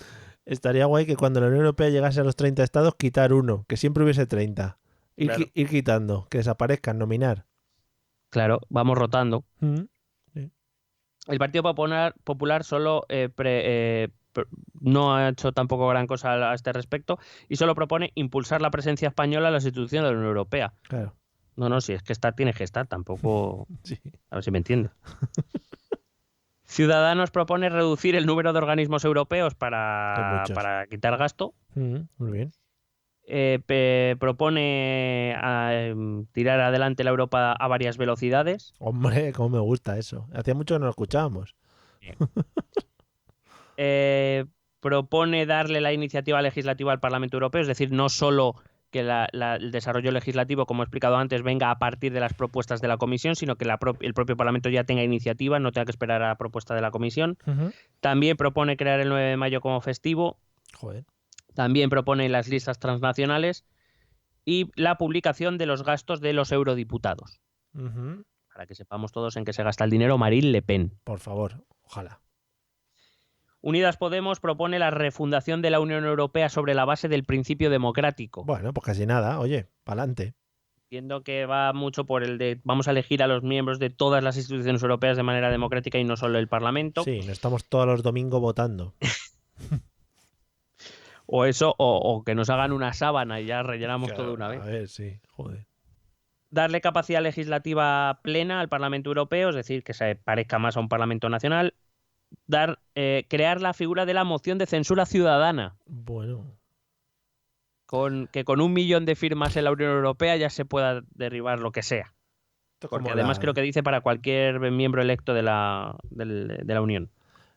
Estaría guay que cuando la Unión Europea llegase a los 30 estados, quitar uno, que siempre hubiese 30. Ir quitando, que desaparezcan, nominar. Claro, vamos rotando. Sí. El Partido Popular solo no ha hecho tampoco gran cosa a este respecto y solo propone impulsar la presencia española en las instituciones de la Unión Europea. Claro. No, si es que estar, tienes que estar, tampoco... Sí. A ver si me entiende. Ciudadanos propone reducir el número de organismos europeos para quitar gasto. Muy bien. Propone tirar adelante la Europa a varias velocidades. Hombre, cómo me gusta eso. Hacía mucho que no lo escuchábamos. Propone darle la iniciativa legislativa al Parlamento Europeo, es decir, no solo que el desarrollo legislativo, como he explicado antes, venga a partir de las propuestas de la Comisión, sino que el propio Parlamento ya tenga iniciativa, no tenga que esperar a la propuesta de la Comisión. También propone crear el 9 de mayo como festivo. Joder. También propone las listas transnacionales y la publicación de los gastos de los eurodiputados. Para que sepamos todos en qué se gasta el dinero Marine Le Pen. Por favor, ojalá. Unidas Podemos propone la refundación de la Unión Europea sobre la base del principio democrático. Bueno, pues casi nada, oye, pa'lante. Entiendo que va mucho por el de vamos a elegir a los miembros de todas las instituciones europeas de manera democrática y no solo el Parlamento. Sí, no estamos todos los domingos votando. O eso, o que nos hagan una sábana y ya rellenamos claro, todo una vez. A ver, sí, joder. Darle capacidad legislativa plena al Parlamento Europeo, es decir, que se parezca más a un Parlamento nacional. Crear la figura de la moción de censura ciudadana. Bueno. Que con 1 millón de firmas en la Unión Europea ya se pueda derribar lo que sea. Porque además creo que dice para cualquier miembro electo de la Unión.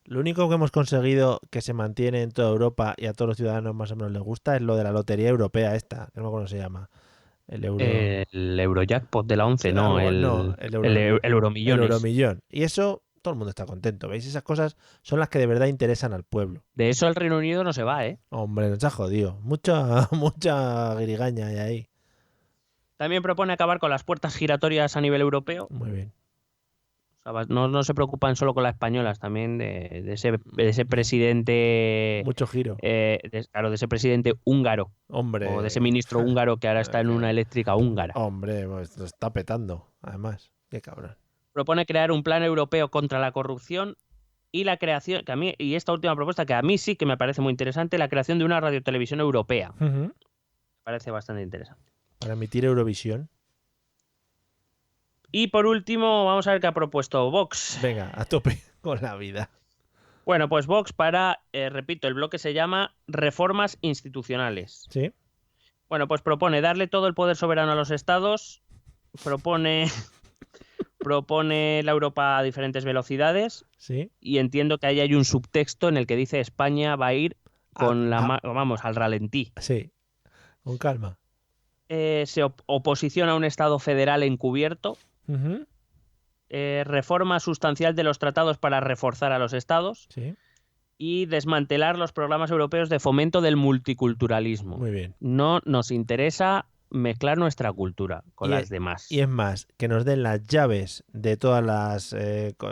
Lo único que hemos conseguido que se mantiene en toda Europa y a todos los ciudadanos más o menos les gusta es lo de la lotería europea esta, que no me acuerdo cómo se llama. El Eurojackpot de la 11, el Euromillón. El Euromillón. Y eso, todo el mundo está contento. ¿Veis? Esas cosas son las que de verdad interesan al pueblo. De eso el Reino Unido no se va, ¿eh? Hombre, nos ha jodido. Mucha guirigaña hay ahí. También propone acabar con las puertas giratorias a nivel europeo. Muy bien. No se preocupan solo con las españolas, también de ese presidente... Mucho giro. De ese presidente húngaro. Hombre. O de ese ministro húngaro que ahora está en una eléctrica húngara. Hombre, pues lo está petando, además. Qué cabrón. Propone crear un plan europeo contra la corrupción y la creación, y esta última propuesta que a mí sí que me parece muy interesante, la creación de una radiotelevisión europea. Me parece bastante interesante. Para emitir Eurovisión. Y por último, vamos a ver qué ha propuesto Vox. Venga, a tope con la vida. Bueno, pues Vox repito, el bloque se llama Reformas Institucionales. Sí. Bueno, pues propone darle todo el poder soberano a los estados, propone la Europa a diferentes velocidades. Sí. Y entiendo que ahí hay un subtexto en el que dice España va a ir con al ralentí. Sí, con calma. Se oposiciona a un Estado federal encubierto. Reforma sustancial de los tratados para reforzar a los estados. Sí. Y desmantelar los programas europeos de fomento del multiculturalismo. Muy bien. No nos interesa mezclar nuestra cultura con las demás. Y es más, que nos den las llaves de todas las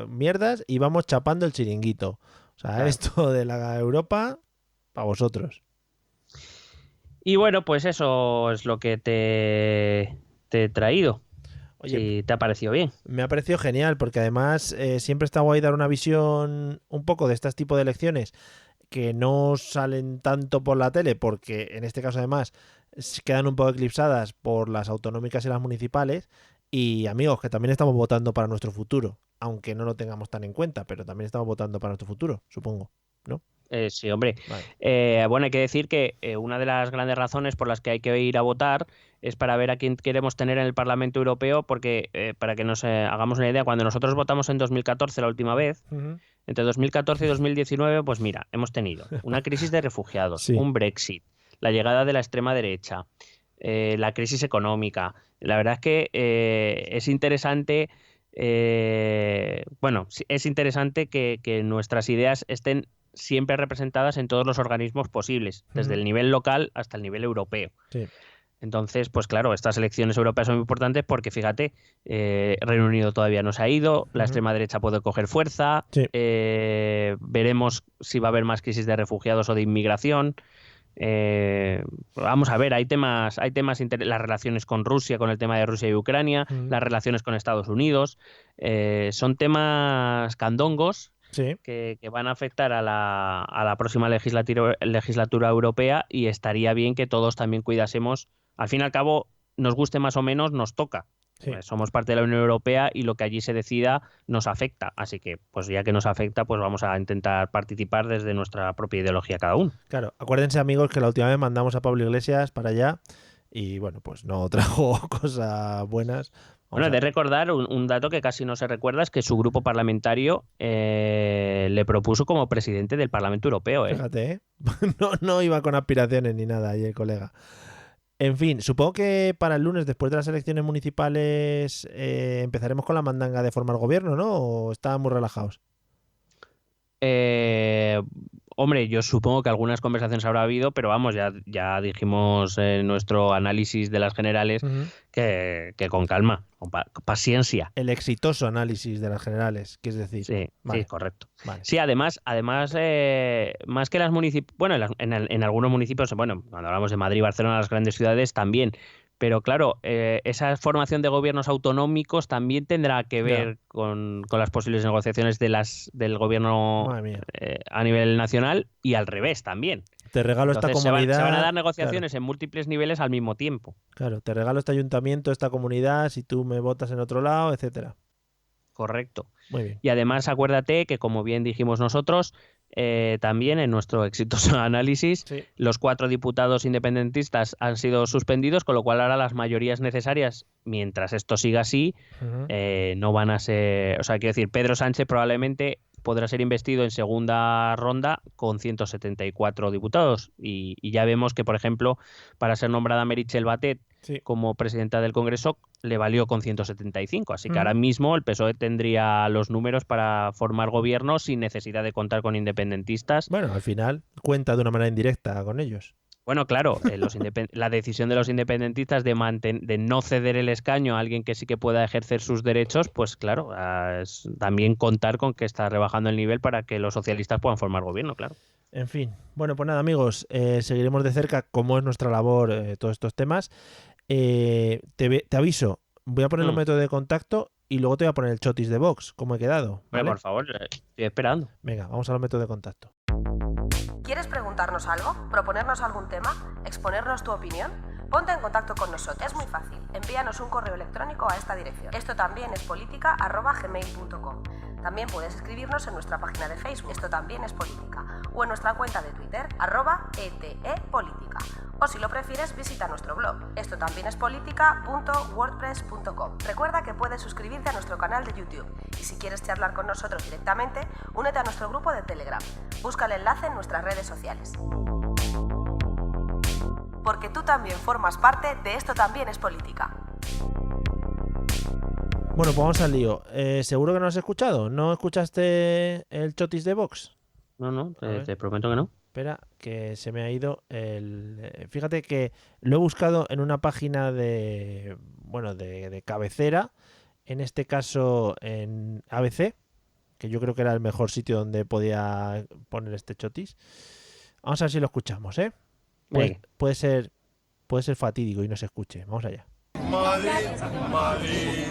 mierdas y vamos chapando el chiringuito. O sea, claro. Esto de la Europa, para vosotros. Y bueno, pues eso es lo que te he traído. Oye, si te ha parecido bien. Me ha parecido genial, porque además siempre está guay dar una visión un poco de este tipo de elecciones que no salen tanto por la tele, porque en este caso además quedan un poco eclipsadas por las autonómicas y las municipales. Y amigos, que también estamos votando para nuestro futuro, aunque no lo tengamos tan en cuenta, pero también estamos votando para nuestro futuro, supongo, ¿no? Sí, hombre. Vale. Bueno, hay que decir que una de las grandes razones por las que hay que ir a votar es para ver a quién queremos tener en el Parlamento Europeo, porque para que nos hagamos una idea, cuando nosotros votamos en 2014 la última vez, entre 2014 y 2019, pues mira, hemos tenido una crisis de refugiados, sí. Un Brexit, la llegada de la extrema derecha, la crisis económica. La verdad es que es interesante, es interesante que nuestras ideas estén siempre representadas en todos los organismos posibles, desde el nivel local hasta el nivel europeo. Sí. Entonces, pues claro, estas elecciones europeas son muy importantes porque, fíjate, Reino Unido todavía no se ha ido, la extrema derecha puede coger fuerza, sí. Veremos si va a haber más crisis de refugiados o de inmigración. Vamos a ver, hay temas las relaciones con Rusia, con el tema de Rusia y Ucrania, las relaciones con Estados Unidos, son temas candongos. Sí. Que van a afectar a la próxima legislatura europea, y estaría bien que todos también cuidásemos. Al fin y al cabo, nos guste más o menos, nos toca. Sí. Somos parte de la Unión Europea y lo que allí se decida nos afecta. Así que, pues ya que nos afecta, pues vamos a intentar participar desde nuestra propia ideología cada uno. Claro, acuérdense, amigos, que la última vez mandamos a Pablo Iglesias para allá y, bueno, pues no trajo cosas buenas. Bueno, de recordar un dato que casi no se recuerda, es que su grupo parlamentario le propuso como presidente del Parlamento Europeo. Fíjate, ¿eh? No iba con aspiraciones ni nada ahí el colega. En fin, supongo que para el lunes, después de las elecciones municipales, empezaremos con la mandanga de formar gobierno, ¿no? ¿O estaban muy relajados? Hombre, yo supongo que algunas conversaciones habrá habido, pero vamos, ya dijimos en nuestro análisis de las generales que con calma, con paciencia. El exitoso análisis de las generales, ¿qué es decir? Sí, vale. Sí, correcto. Vale. Sí, además más que las municipios, bueno, en algunos municipios, bueno, cuando hablamos de Madrid, Barcelona, las grandes ciudades también. Pero claro, esa formación de gobiernos autonómicos también tendrá que ver con las posibles negociaciones del gobierno a nivel nacional y al revés también. Te regalo Entonces, esta comunidad. Se van a dar negociaciones en múltiples niveles al mismo tiempo. Claro, te regalo este ayuntamiento, esta comunidad, si tú me votas en otro lado, etcétera. Correcto. Muy bien. Y además acuérdate que, como bien dijimos nosotros, también en nuestro exitoso análisis, los 4 diputados independentistas han sido suspendidos, con lo cual ahora las mayorías necesarias, mientras esto siga así, no van a ser... O sea, quiero decir, Pedro Sánchez probablemente podrá ser investido en segunda ronda con 174 diputados. Y ya vemos que, por ejemplo, para ser nombrada Meritxell Batet como presidenta del Congreso, le valió con 175. Así que ahora mismo el PSOE tendría los números para formar gobierno sin necesidad de contar con independentistas. Bueno, al final cuenta de una manera indirecta con ellos. Bueno, claro, la decisión de los independentistas de no ceder el escaño a alguien que sí que pueda ejercer sus derechos, pues claro, es también contar con que está rebajando el nivel para que los socialistas puedan formar gobierno, claro. En fin, bueno, pues nada, amigos, seguiremos de cerca cómo es nuestra labor todos estos temas. Te aviso, voy a poner los métodos de contacto y luego te voy a poner el chotis de Vox, cómo he quedado. ¿Vale? Bueno, por favor, estoy esperando. Venga, vamos a los métodos de contacto. ¿Quieres preguntarnos algo? ¿Proponernos algún tema? ¿Exponernos tu opinión? Ponte en contacto con nosotros. Es muy fácil. Envíanos un correo electrónico a esta dirección. Esto también es política@gmail.com. También puedes escribirnos en nuestra página de Facebook. Esto también es política. O en nuestra cuenta de Twitter, @etepolítica. O si lo prefieres, visita nuestro blog. Esto también es política.wordpress.com. Recuerda que puedes suscribirte a nuestro canal de YouTube. Y si quieres charlar con nosotros directamente, únete a nuestro grupo de Telegram. Busca el enlace en nuestras redes sociales. Porque tú también formas parte de Esto también es política. Bueno, pues vamos al lío. ¿Seguro que no has escuchado? ¿No escuchaste el chotis de Vox? No, te prometo que no. Espera, que se me ha ido el... Fíjate que lo he buscado en una página de cabecera, en este caso en ABC, que yo creo que era el mejor sitio donde podía poner este chotis. Vamos a ver si lo escuchamos, ¿eh? Puede ser fatídico y no se escuche. Vamos allá. Madrid,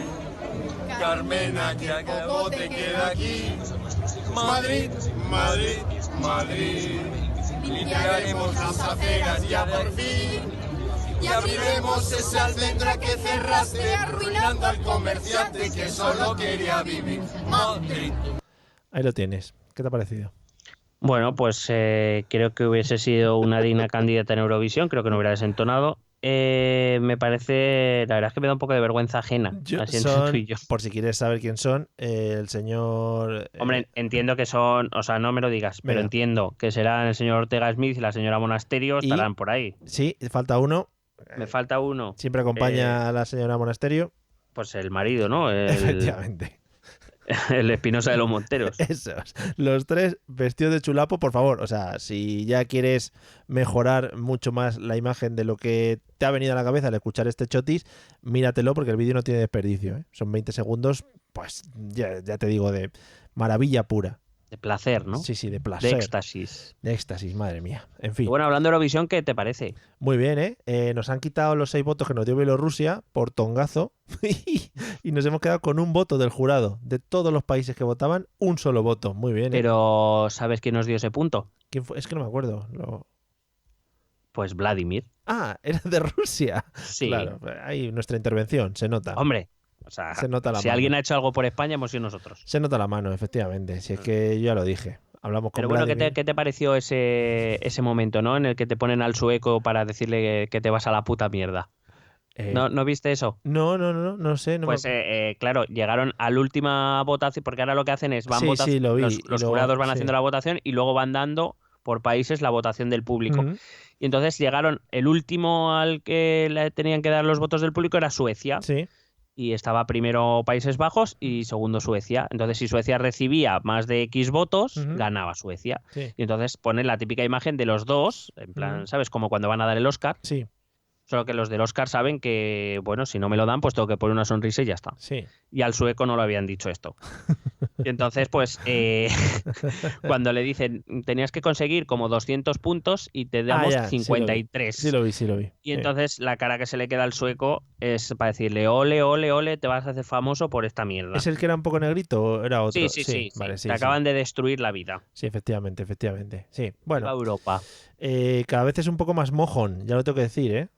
Carmena, que acabó te queda aquí. Madrid, limpiaremos las aceras ya por fin. Y abriremos ese almendra que cerraste, arruinando al comerciante que solo quería vivir. Madrid. Ahí lo tienes. ¿Qué te ha parecido? Bueno, pues creo que hubiese sido una digna candidata en Eurovisión, creo que no hubiera desentonado. Me parece, la verdad es que me da un poco de vergüenza ajena. Así entre tú y yo. Por si quieres saber quién son, el señor... Hombre, entiendo que son, o sea, no me lo digas, pero entiendo que serán el señor Ortega Smith y la señora Monasterio, estarán por ahí. Sí, falta uno. Me falta uno. Siempre acompaña a la señora Monasterio. Pues el marido, ¿no? Efectivamente. El Espinosa de los Monteros. Esos. Los 3 vestidos de chulapo, por favor. O sea, si ya quieres mejorar mucho más la imagen de lo que te ha venido a la cabeza al escuchar este chotis, míratelo porque el vídeo no tiene desperdicio, ¿eh? Son 20 segundos, pues ya te digo, de maravilla pura. De placer, ¿no? Sí, de placer. De éxtasis. De éxtasis, madre mía. En fin. Bueno, hablando de Eurovisión, ¿qué te parece? Muy bien, ¿eh? Nos han quitado los 6 votos que nos dio Bielorrusia por tongazo y nos hemos quedado con un voto del jurado. De todos los países que votaban, un solo voto. Muy bien, ¿eh? Pero, ¿sabes quién nos dio ese punto? ¿Quién fue? Es que no me acuerdo. Pues Vladimir. Ah, era de Rusia. Sí. Claro, ahí nuestra intervención, se nota. Hombre, o sea, se nota la si mano. Alguien ha hecho algo por España, hemos sido nosotros. Se nota la mano, efectivamente. Si es que yo ya lo dije. Hablamos con Pero bueno, Vladimir. ¿qué te pareció ese momento, ¿no? En el que te ponen al sueco para decirle que te vas a la puta mierda. ¿No viste eso? No sé. Pues claro, llegaron a la última votación, porque ahora lo que hacen es Sí, lo vi. Los jurados van haciendo la votación y luego van dando por países la votación del público. Y entonces llegaron, el último al que le tenían que dar los votos del público era Suecia. Sí. Y estaba primero Países Bajos y segundo Suecia. Entonces, si Suecia recibía más de X votos, ganaba Suecia. Sí. Y entonces ponen la típica imagen de los dos, en plan, ¿sabes? Como cuando van a dar el Oscar. Sí. Solo que los del Oscar saben que, bueno, si no me lo dan, pues tengo que poner una sonrisa y ya está. Sí. Y al sueco no lo habían dicho esto. Y entonces, pues, cuando le dicen, tenías que conseguir como 200 puntos y te damos 53. Sí lo vi. Y entonces la cara que se le queda al sueco es para decirle, ole, ole, ole, te vas a hacer famoso por esta mierda. ¿Es el que era un poco negrito o era otro? Sí. Vale, te acaban de destruir la vida. Sí, efectivamente. Sí, bueno. Europa. Cada vez es un poco más mojón, ya lo tengo que decir, ¿eh?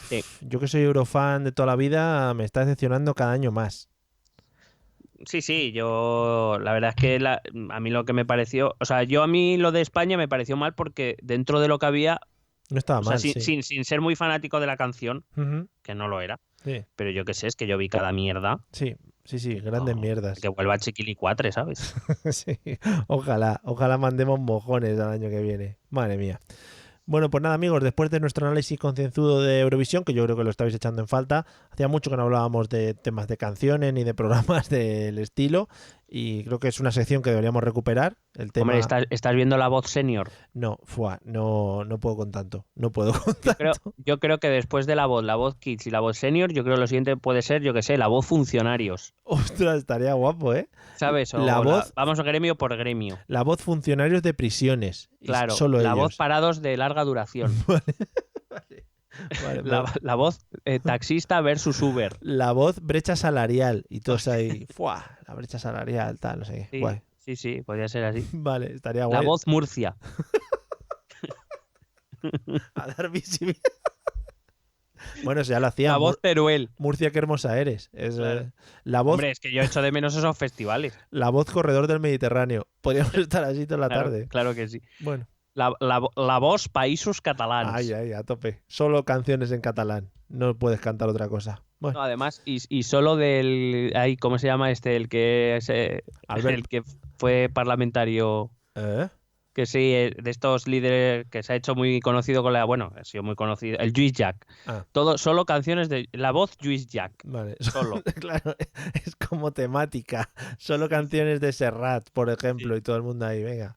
Sí. Yo que soy eurofan de toda la vida, me está decepcionando cada año más. Sí, yo la verdad es que a mí lo que me pareció, o sea, a mí lo de España me pareció mal porque dentro de lo que había, no estaba mal, sin ser muy fanático de la canción, que no lo era, pero yo qué sé, es que yo vi cada mierda. Sí, grandes mierdas. Que vuelva Chiquilicuatre, ¿sabes? Sí, ojalá mandemos mojones al año que viene. Madre mía. Bueno, pues nada, amigos, después de nuestro análisis concienzudo de Eurovisión, que yo creo que lo estabais echando en falta, hacía mucho que no hablábamos de temas de canciones ni de programas del estilo, y creo que es una sección que deberíamos recuperar. El tema... Hombre, ¿estás viendo La Voz Senior? No puedo con tanto. Yo creo que después de La Voz Kids y La Voz Senior, yo creo que lo siguiente puede ser, yo qué sé, La Voz Funcionarios. Ostras, estaría guapo, ¿eh? ¿Sabes? Vamos a gremio por gremio. La Voz Funcionarios de prisiones. Claro, solo La ellos. Voz Parados de larga duración. Vale. La voz taxista versus Uber. La voz brecha salarial. Y todos ahí, ¡fua! La brecha salarial, tal, no sé qué. Sí, guay. Sí, podría ser así. Vale, estaría guay. La Voz Murcia. A dar visibilidad. Bueno, eso ya lo hacía. La Voz Teruel. Murcia, qué hermosa eres. Claro. La voz... Hombre, es que yo echo de menos esos festivales. La Voz Corredor del Mediterráneo. Podríamos estar así toda la tarde. Claro que sí. Bueno. La Voz Països Catalans. Ay, a tope. Solo canciones en catalán. No puedes cantar otra cosa. Bueno. No, además, y solo del... ¿Cómo se llama este? El que fue parlamentario... Que sí, de estos líderes que se ha hecho muy conocido con ha sido muy conocido, el Lluís Llach. Solo canciones de La Voz Lluís Llach. Vale, solo. Claro, es como temática. Solo canciones de Serrat, por ejemplo, y todo el mundo ahí, venga.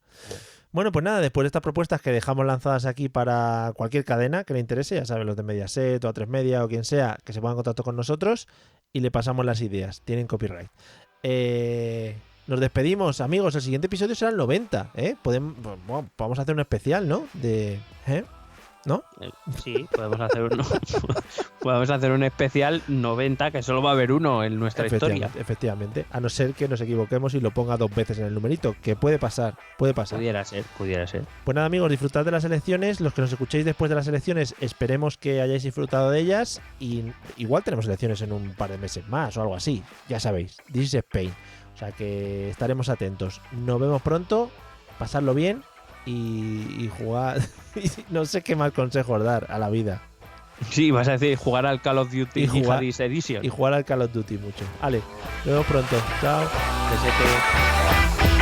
Bueno, pues nada, después de estas propuestas que dejamos lanzadas aquí para cualquier cadena que le interese, ya saben, los de Mediaset o A3 Media o quien sea, que se pongan en contacto con nosotros y le pasamos las ideas. Tienen copyright. Nos despedimos, amigos. El siguiente episodio será el 90, ¿eh? Vamos a hacer un especial, ¿no? ¿No? Sí, podemos hacer un especial 90, que solo va a haber uno en nuestra historia. Efectivamente, a no ser que nos equivoquemos y lo ponga 2 veces en el numerito, que puede pasar. Pudiera ser. Pues nada, amigos, disfrutad de las elecciones. Los que nos escuchéis después de las elecciones, esperemos que hayáis disfrutado de ellas. Y igual tenemos elecciones en un par de meses más o algo así. Ya sabéis, This is Spain. O sea que estaremos atentos. Nos vemos pronto, pasadlo bien y jugar. No sé qué más consejos dar a la vida. Sí, vas a decir jugar al Call of Duty Jihadist Edition. Y jugar al Call of Duty mucho. Vale, nos vemos pronto. Chao. Que